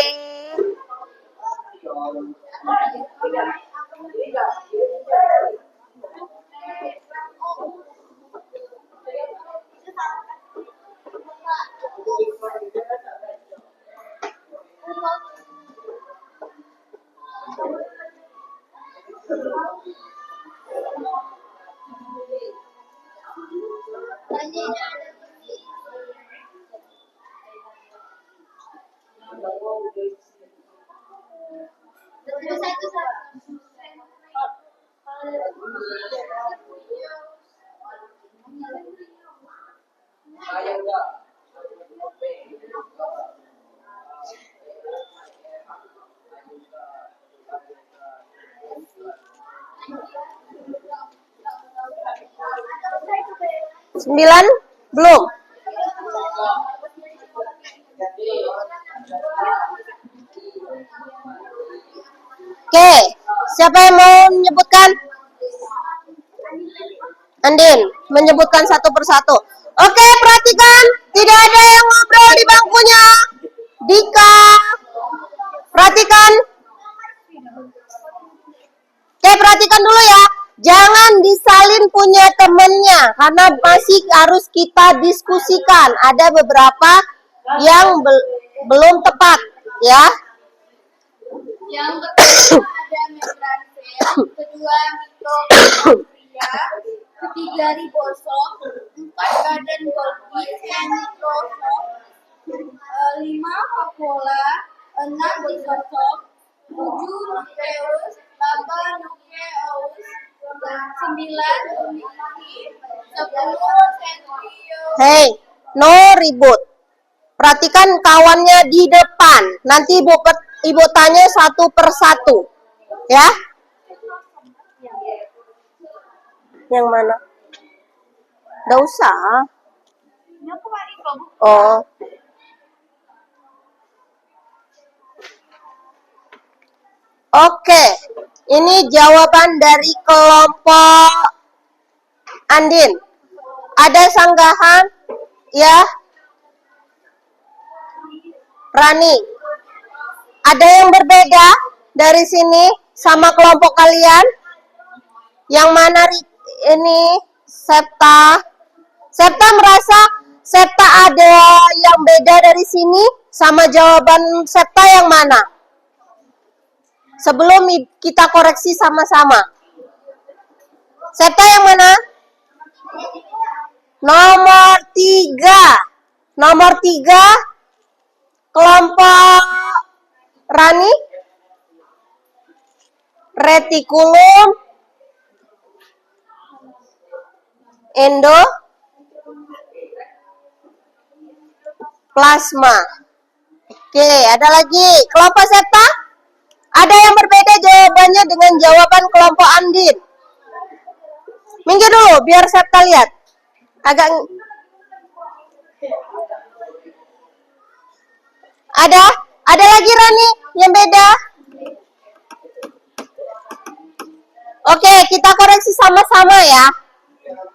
Sembilan belum. Oke, siapa yang mau menyebutkan? Andin, menyebutkan satu persatu. Oke, perhatikan, tidak ada yang ngobrol di bangkunya. Dika, perhatikan. Oke, perhatikan dulu ya. Jangan disalin punya temennya, karena masih harus kita diskusikan. Ada beberapa yang belum tepat, ya. Yang pertama ada membrane, kedua mitokondria, ketiga ribosom, 4 badan Golgi dan mikrosom, 5 vakuola, 6 lisosom, 7 nukleus, 8 nukleus, 9 uniki, 10 sentriol. Hei, no ribut. Perhatikan kawannya di depan. Nanti ibu tanya satu persatu, ya. Yang mana? Nggak usah. Oh. Oke, ini jawaban dari kelompok Andin. Ada sanggahan? Ya. Rani. Ada yang berbeda dari sini sama kelompok kalian? Yang mana ini Septa? Septa merasa Septa ada yang beda dari sini sama jawaban Septa yang mana? Sebelum kita koreksi sama-sama. Septa yang mana? Nomor 3. Nomor 3 kelompok Rani. Retikulum endoplasma. Oke, ada lagi. Kelompok Septa? Ada yang berbeda jawabannya dengan jawaban kelompok Andin. Minggir dulu, biar Septa lihat. Agak... Ada lagi Rani yang beda? Oke, kita koreksi sama-sama ya.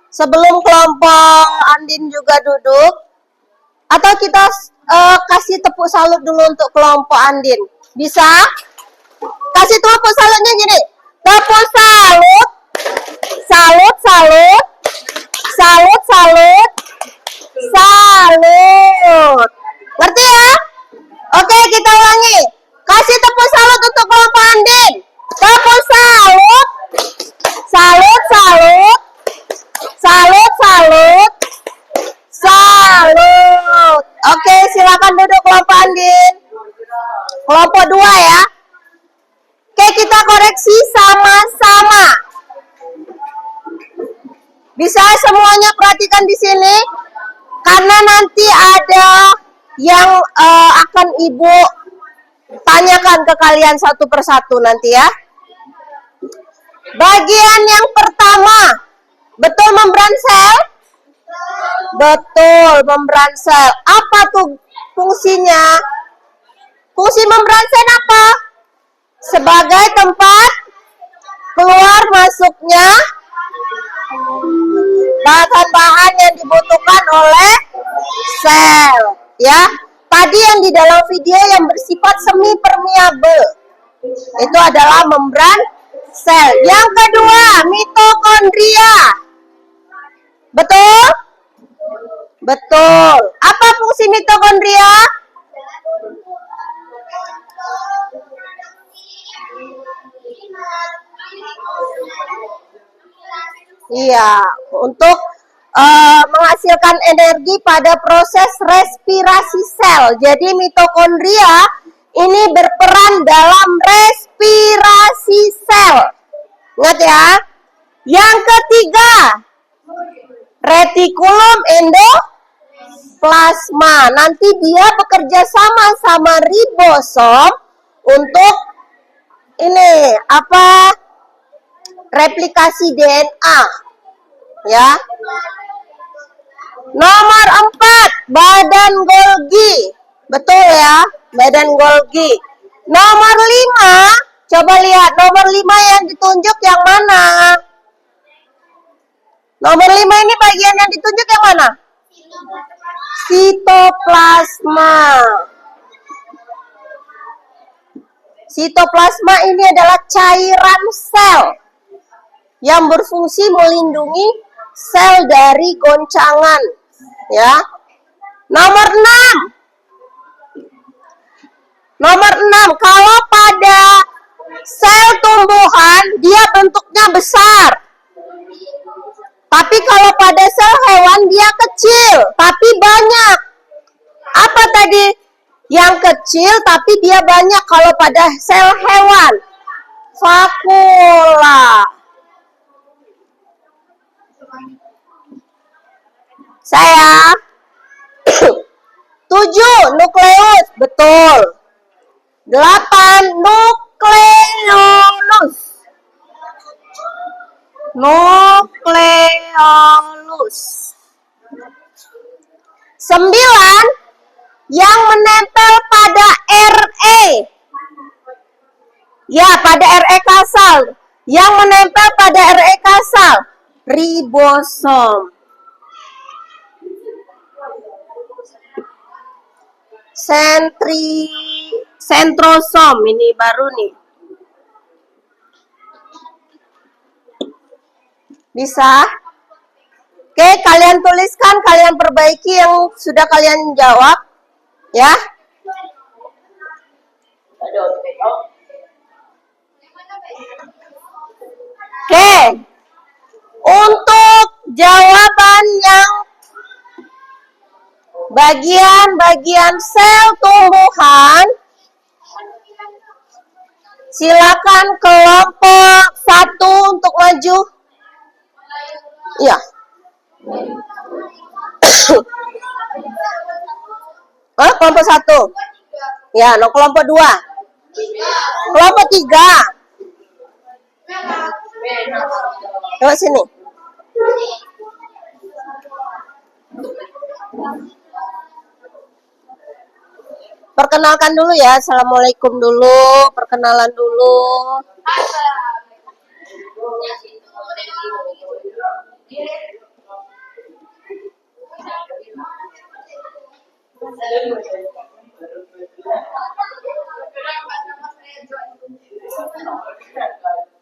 Sebelum kelompok Andin juga duduk. Atau kita kasih tepuk salut dulu untuk kelompok Andin. Bisa? Kasih tepuk salutnya gini. Tepuk salut. Salut, salut. Salut, salut. Salut. Ngerti ya? Oke, kita ulangi. Kasih tepuk salut untuk kelompok Andin. Tepuk salut. Salut, salut. Salut, salut. Salut. Oke, silakan duduk kelompok Andin. Kelompok 2 ya. Oke, kita koreksi sama-sama. Bisa semuanya perhatikan di sini. Karena nanti ada yang akan Ibu tanyakan ke kalian satu persatu nanti ya. Bagian yang pertama, betul membran sel? Betul, membran sel. Apa tuh fungsinya? Fungsi membran sel apa? Sebagai tempat keluar masuknya bahan-bahan yang dibutuhkan oleh sel, ya. Tadi yang di dalam video yang bersifat semi permeable itu adalah membran sel. Yang kedua, mitokondria. Betul? Betul. Apa fungsi mitokondria? Iya, untuk menghasilkan energi pada proses respirasi sel. Jadi mitokondria ini berperan dalam respirasi sel. Ingat ya. Yang ketiga, retikulum endoplasma. Nanti dia bekerja sama ribosom untuk ini replikasi DNA, ya. Nomor 4, badan Golgi. Betul ya, badan Golgi. Nomor 5, coba lihat nomor 5 yang ditunjuk yang mana? Nomor 5 ini bagian yang ditunjuk yang mana? Sitoplasma. Sitoplasma ini adalah cairan sel yang berfungsi melindungi sel dari goncangan, ya. Nomor 6, kalau pada sel tumbuhan dia bentuknya besar. Tapi kalau pada sel hewan dia kecil, tapi banyak. Apa tadi? Yang kecil tapi dia banyak kalau pada sel hewan. Vakula. Saya 7, nukleus. Betul. 8, nukleolus. Nukleolus. 9, yang menempel pada RE. Ya, pada RE kasal. Yang menempel pada RE kasal, ribosom. Sentrosom ini baru nih. Bisa? Oke, kalian tuliskan, kalian perbaiki yang sudah kalian jawab, ya. Oke. Untuk jawaban yang bagian-bagian sel tumbuhan, silakan kelompok 1 untuk maju. Iya. Kelompok 1. Ya, kelompok 2. Kelompok 3. Coba sini. Perkenalkan dulu ya. Assalamualaikum dulu. Perkenalan dulu.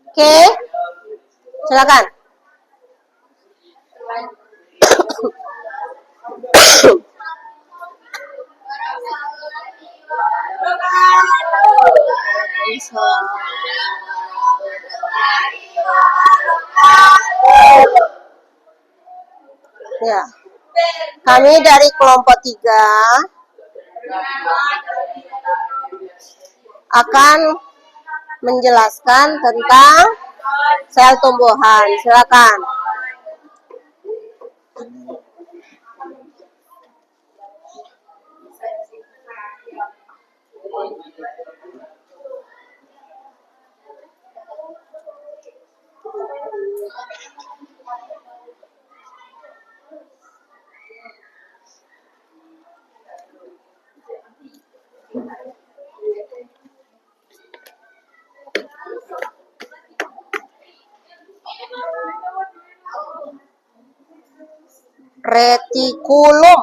Oke. Silakan. Ya. Kami dari kelompok 3 akan menjelaskan tentang sel tumbuhan. Silakan. Retikulum.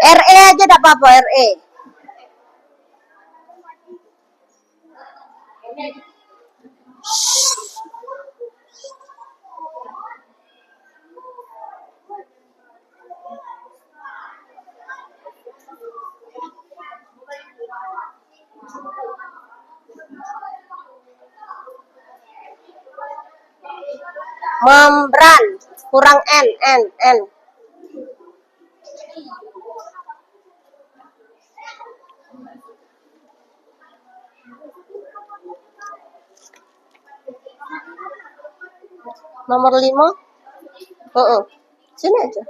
RE aja enggak apa-apa, RE. Membran, kurang N. Nomor 5. Sini aja.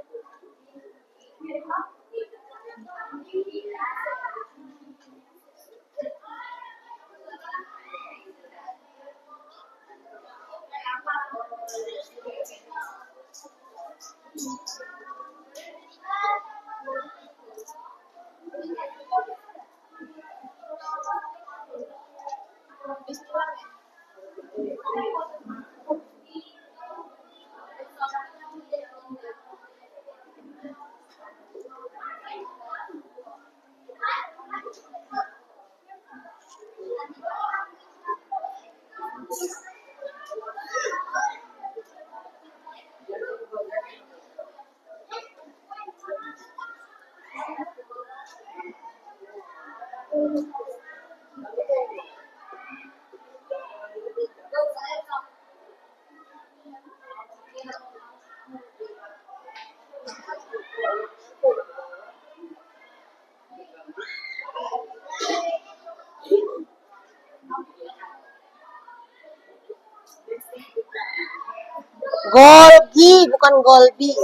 Golgi, bukan Golbi.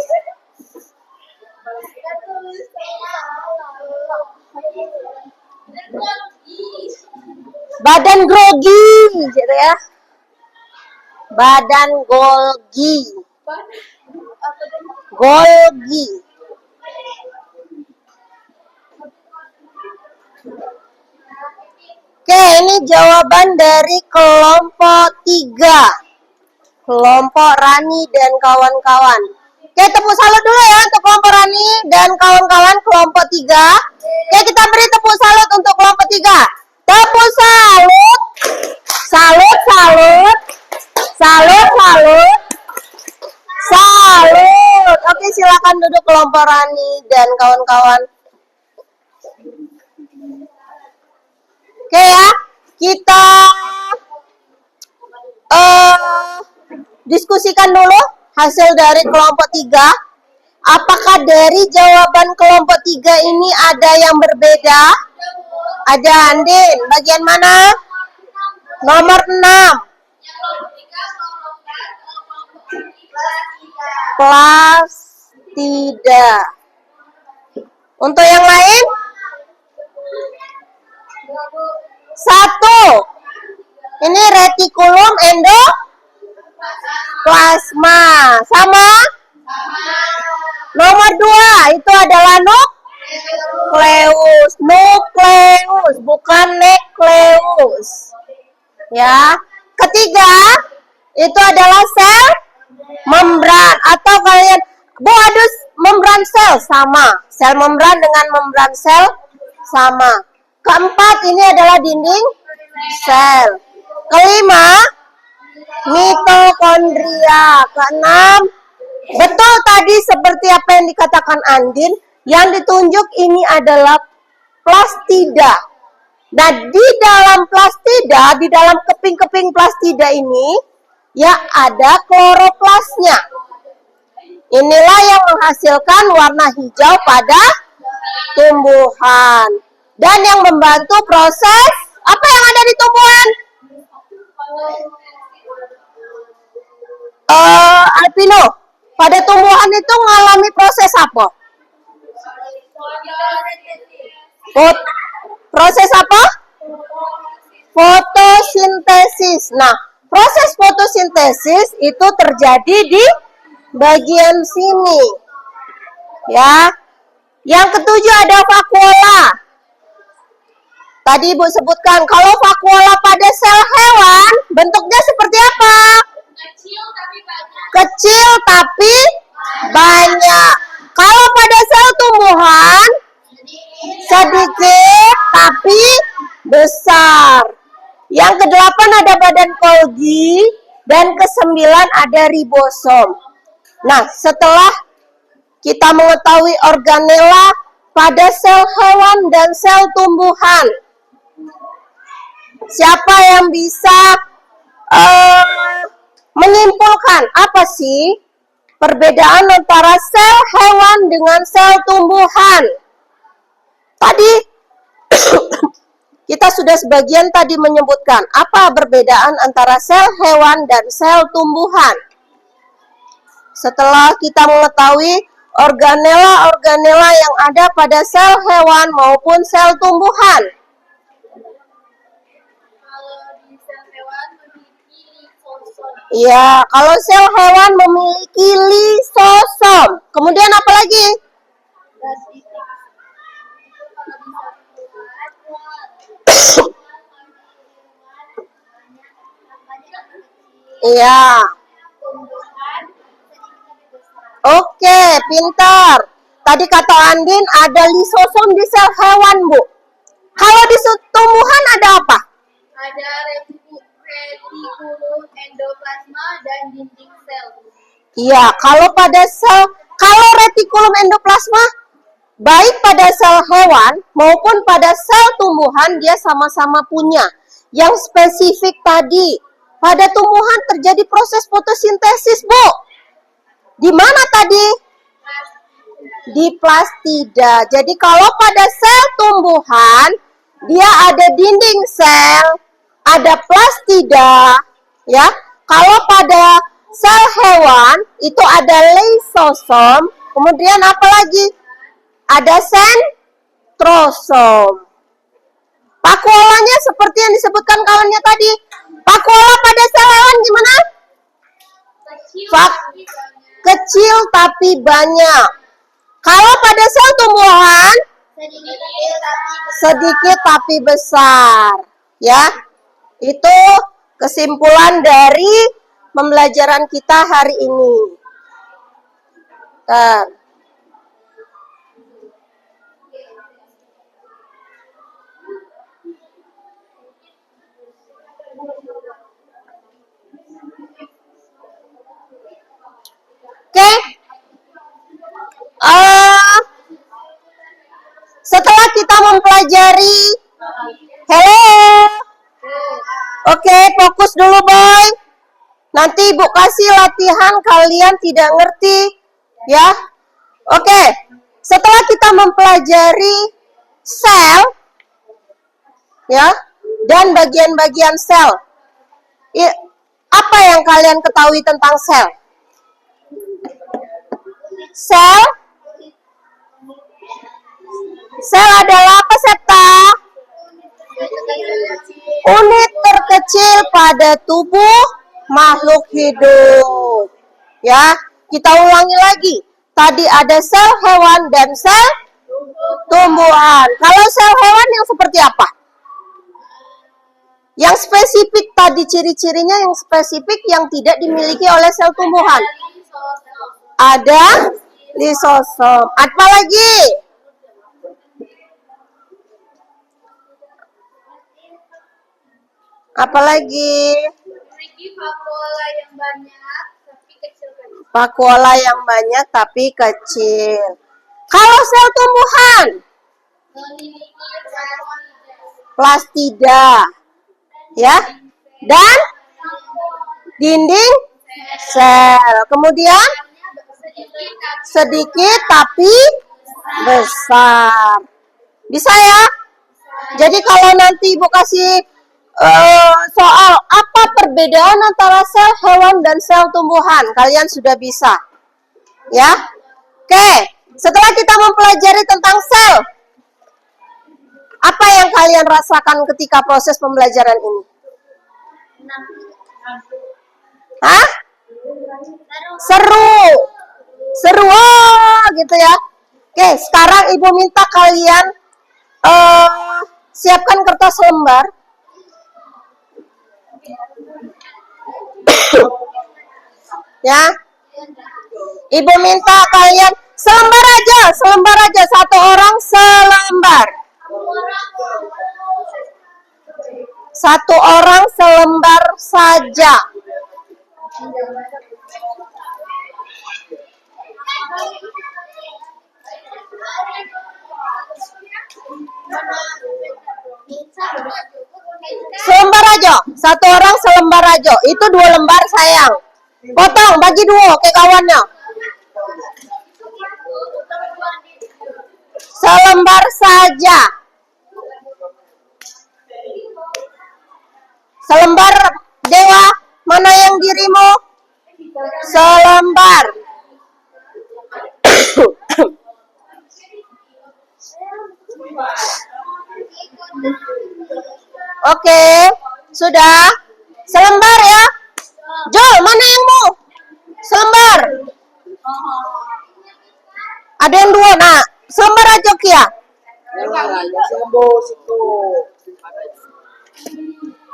Badan grogi, gitu ya. Badan Golgi. Golgi. Oke, ini jawaban dari kelompok 3. Kelompok Rani dan kawan-kawan. Oke, tepuk salut dulu ya untuk kelompok Rani dan kawan-kawan kelompok 3. Oke, kita beri tepuk salut untuk kelompok 3. Tepuk salut. Salut, salut. Salut, salut. Salut. Oke, silakan duduk kelompok Rani dan kawan-kawan. Oke ya, kita diskusikan dulu hasil dari kelompok 3. Apakah dari jawaban kelompok 3 ini ada yang berbeda? Ada, Andin. Bagian mana? Nomor 6. Kelas tidak. Untuk yang lain? 1. Ini retikulum endoplasma. Sama? Nomor 2, itu adalah nukleus. Nukleus, bukan nekleus. Ya. Ketiga, itu adalah sel membran. Atau kalian, membran sel sama. Sel membran dengan membran sel sama. Keempat, ini adalah dinding sel. Kelima, mitokondria. Keenam, betul tadi seperti apa yang dikatakan Andin, yang ditunjuk ini adalah plastida. Nah, di dalam plastida, di dalam keping-keping plastida ini, ya ada kloroplasnya. Inilah yang menghasilkan warna hijau pada tumbuhan. Dan yang membantu proses, apa yang ada di tumbuhan? Alpino, pada tumbuhan itu mengalami proses apa? Proses apa? Fotosintesis. Nah, proses fotosintesis itu terjadi di bagian sini. Ya. Yang ketujuh ada vakuola. Tadi Ibu sebutkan, kalau vakuola pada sel hewan, bentuknya seperti apa? Kecil tapi banyak. kecil tapi banyak. Kalau pada sel tumbuhan, sedikit tapi besar. Yang ke-8 ada badan Golgi, dan ke-9 ada ribosom. Nah, setelah kita mengetahui organela pada sel hewan dan sel tumbuhan, siapa yang bisa menyimpulkan apa sih perbedaan antara sel hewan dengan sel tumbuhan? Tadi kita sudah sebagian tadi menyebutkan apa perbedaan antara sel hewan dan sel tumbuhan. Setelah kita mengetahui organela-organela yang ada pada sel hewan maupun sel tumbuhan. Kalau di sel hewan memiliki lisosom. Ya, kalau sel hewan memiliki lisosom. Kemudian apa lagi? Iya. Oke, pintar. Tadi kata Andin ada lisosom di sel hewan, Bu. Kalau di tumbuhan ada apa? Ada retikulum endoplasma dan dinding sel. Iya, kalau retikulum endoplasma baik pada sel hewan maupun pada sel tumbuhan dia sama-sama punya. Yang spesifik tadi, pada tumbuhan terjadi proses fotosintesis, Bu. Di mana tadi? Di plastida. Jadi kalau pada sel tumbuhan, dia ada dinding sel, ada plastida, ya. Kalau pada sel hewan, itu ada lisosom, kemudian apa lagi? Ada sentrosom. Pakuolanya seperti yang disebutkan kawannya tadi. Pakuola pada sel hewan gimana? Kecil tapi banyak. Kalau pada sel tumbuhan, sedikit tapi besar. Ya, itu kesimpulan dari pembelajaran kita hari ini. Oke. Setelah kita mempelajari, Oke, fokus dulu, boy. Nanti Ibu kasih latihan kalian tidak ngerti, ya. Oke, setelah kita mempelajari sel, ya, dan bagian-bagian sel, apa yang kalian ketahui tentang sel? Sel adalah apa, Septa? Unit terkecil pada tubuh makhluk hidup. Ya, kita ulangi lagi. Tadi ada sel hewan dan sel tumbuhan. Kalau sel hewan yang seperti apa? Yang spesifik tadi ciri-cirinya yang spesifik yang tidak dimiliki oleh sel tumbuhan. Ada lisosom. Apa lagi? Apalagi? Vakuola yang banyak tapi kecil-kecil. Vakuola yang banyak tapi kecil. Kalau sel tumbuhan? Plastida. Ya. Dan dinding sel. Kemudian sedikit tapi besar. Bisa ya? Jadi kalau nanti Ibu kasih soal apa perbedaan antara sel hewan dan sel tumbuhan, kalian sudah bisa, ya. Oke, setelah kita mempelajari tentang sel, apa yang kalian rasakan ketika proses pembelajaran ini? Hah? Seru, gitu ya. Oke, sekarang Ibu minta kalian siapkan kertas lembar. Ya, Ibu minta kalian selembar aja, satu orang selembar. Satu orang selembar saja. Selembar aja, satu orang selembar aja. Itu 2 lembar sayang. Potong, bagi 2 ke kawannya. Selembar saja. Selembar Dewa, mana yang dirimu? Selembar. Oke, sudah. Selembar ya. Jol, mana yang mau? Selembar. Ada yang 2, nak. Selembar aja Kia.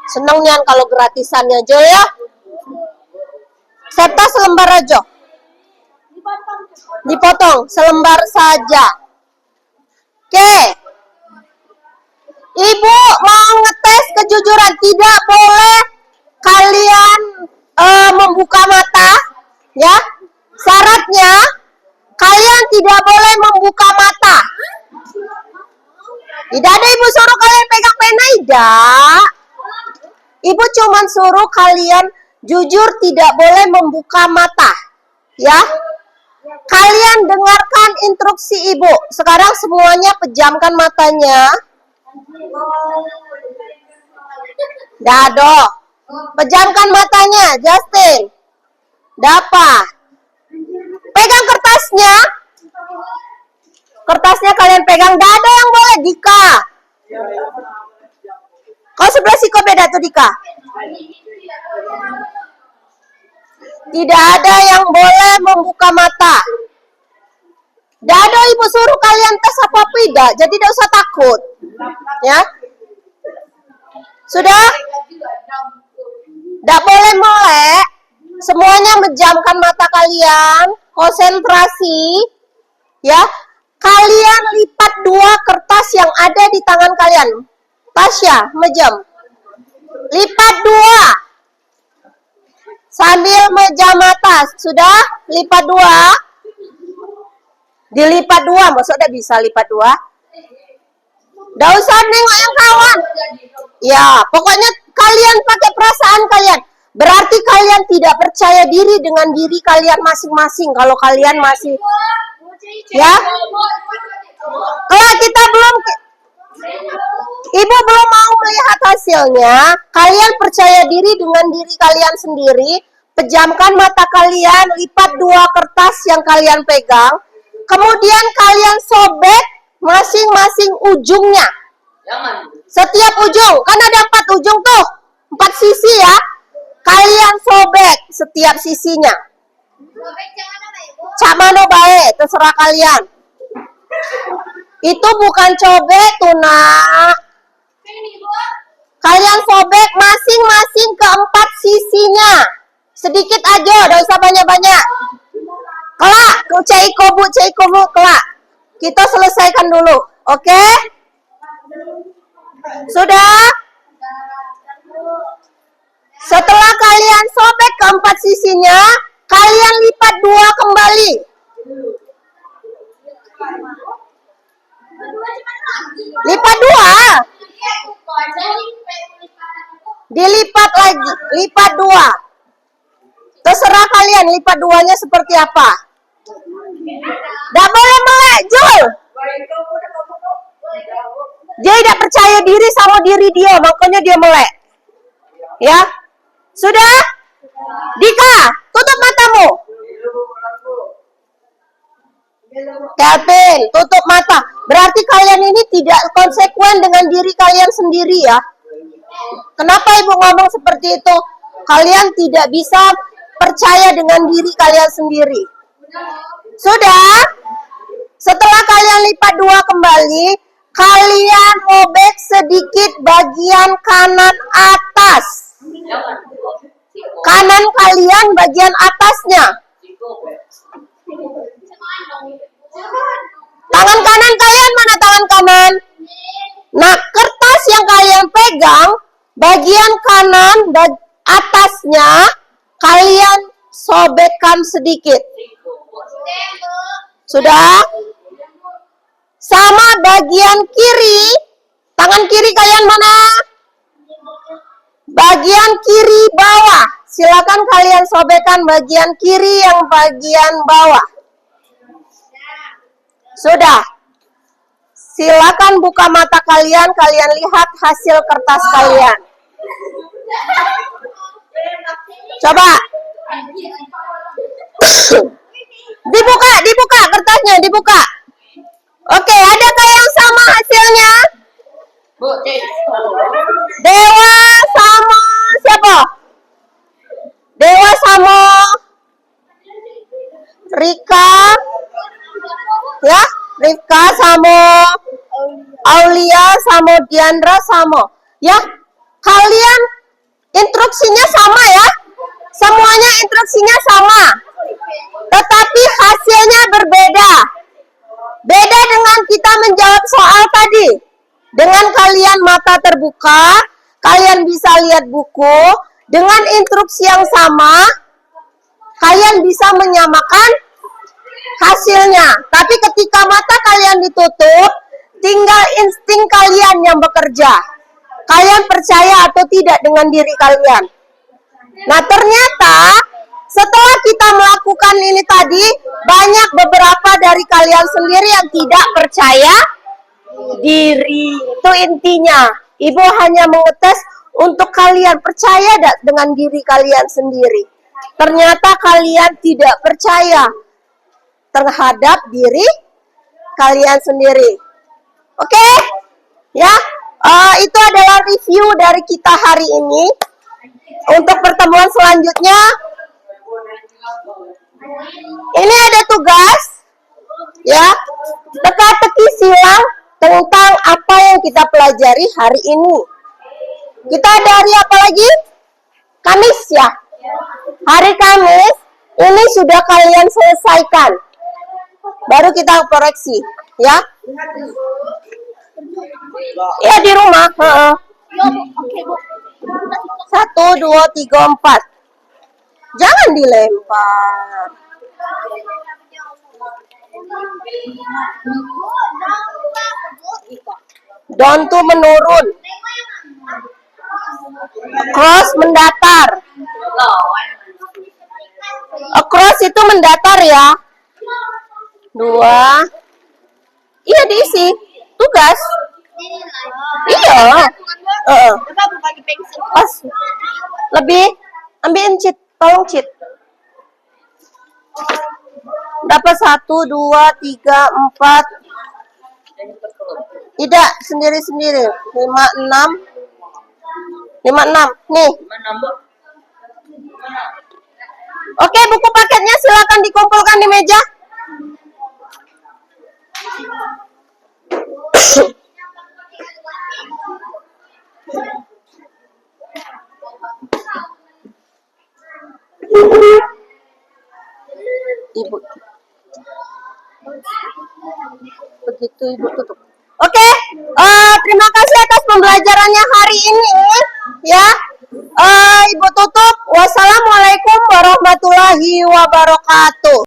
Seneng nian kalau gratisannya Jol ya. Serta selembar aja. Dipotong selembar saja. Oke. Ibu mau ngetes kejujuran, tidak boleh kalian membuka mata, ya. Syaratnya kalian tidak boleh membuka mata. Tidak ada ibu suruh kalian pegang pena, tidak. Ibu cuman suruh kalian jujur, tidak boleh membuka mata, ya. Kalian dengarkan instruksi ibu. Sekarang semuanya pejamkan matanya. Dado, pejamkan matanya, Justin. Dapa, pegang kertasnya. Kertasnya kalian pegang. Dado yang boleh, Dika. Kau sebelah siko beda tuh, Dika. Tidak ada yang boleh membuka mata. Dado ibu suruh kalian tes apa tidak, jadi tidak usah takut. Ya. Sudah? Tidak boleh melek. Semuanya menjamkan mata kalian, konsentrasi. Ya. Kalian lipat 2 kertas yang ada di tangan kalian. Tasya, mejam. Lipat 2. Sambil mejam mata. Sudah? Lipat 2. Dilipat 2. Maksudnya bisa lipat 2. Nggak usah nengok yang kawan. Ya, pokoknya kalian pakai perasaan kalian. Berarti kalian tidak percaya diri dengan diri kalian masing-masing. Kalau kalian masih, ya. Kalau kita belum, ibu belum mau melihat hasilnya. Kalian percaya diri dengan diri kalian sendiri. Pejamkan mata kalian, lipat 2 kertas yang kalian pegang. Kemudian kalian sobek masing-masing ujungnya. Setiap ujung, kan ada 4 ujung tuh, 4 sisi ya. Kalian sobek setiap sisinya. Cak mana bae, terserah kalian. Itu bukan cobek tuh, nak. Kalian sobek masing-masing ke 4 sisinya. Sedikit aja, gak usah banyak-banyak. Kelak, cek bu, kelak. Kita selesaikan dulu, oke? Sudah? Setelah kalian sobek ke 4 sisinya, kalian lipat 2 kembali. Lipat 2. Dilipat lagi, lipat 2. Terserah kalian lipat 2-nya seperti apa. Gak boleh melek, Jul. Dia tidak percaya diri sama diri dia, makanya dia melek. Ya, sudah? Dika, tutup matamu. Kelvin, tutup mata. Berarti kalian ini tidak konsekuen dengan diri kalian sendiri ya. Kenapa ibu ngomong seperti itu? Kalian tidak bisa percaya dengan diri kalian sendiri. Sudah? Setelah kalian lipat 2 kembali, kalian robek sedikit bagian kanan atas. Kanan kalian bagian atasnya. Tangan kanan kalian mana tangan kanan? Nah, kertas yang kalian pegang, bagian kanan atasnya kalian sobekkan sedikit. Sudah? Sama bagian kiri, tangan kiri kalian mana? Bagian kiri bawah. Silakan kalian sobekkan bagian kiri yang bagian bawah. Sudah. Silakan buka mata kalian, kalian lihat hasil kertas kalian. Coba. Dibuka kertasnya, dibuka. Oke, adakah yang sama hasilnya? Dewa sama siapa? Dewa sama Rika. Ya, Rika sama Aulia sama Diandra sama. Ya, kalian instruksinya sama ya. Semuanya instruksinya sama. Tetapi hasilnya berbeda. Beda dengan kita menjawab soal tadi. Dengan kalian mata terbuka, kalian bisa lihat buku. Dengan instruksi yang sama, kalian bisa menyamakan hasilnya. Tapi ketika mata kalian ditutup, tinggal insting kalian yang bekerja. Kalian percaya atau tidak dengan diri kalian. Nah, ternyata setelah kita melakukan ini tadi, banyak beberapa dari kalian sendiri yang tidak percaya diri. Itu intinya. Ibu hanya mengetes untuk kalian percaya dengan diri kalian sendiri. Ternyata kalian tidak percaya terhadap diri kalian sendiri. Oke? Ya, itu adalah review dari kita hari ini. Untuk pertemuan selanjutnya, ini ada tugas, ya, teka-teki silang tentang apa yang kita pelajari hari ini. Kita ada hari apa lagi? Kamis ya. Hari Kamis ini sudah kalian selesaikan. Baru kita koreksi, ya. Ya di rumah. 1, 2, 3, 4. Jangan dilempar. Down tuh menurun. Cross mendatar. Across itu mendatar ya. 2. Iya diisi. Tugas. Iya. Pas. Lebih. Ambilin cheat. Tolong cheat. Dapat 1, 2, 3, 4. Tidak, sendiri-sendiri. 5, 6. 5, 6. Nih. Oke, buku paketnya silakan dikumpulkan di meja. Ibu. Begitu Ibu tutup. Oke, terima kasih atas pembelajarannya hari ini, ya. Ibu tutup. Wassalamualaikum warahmatullahi wabarakatuh.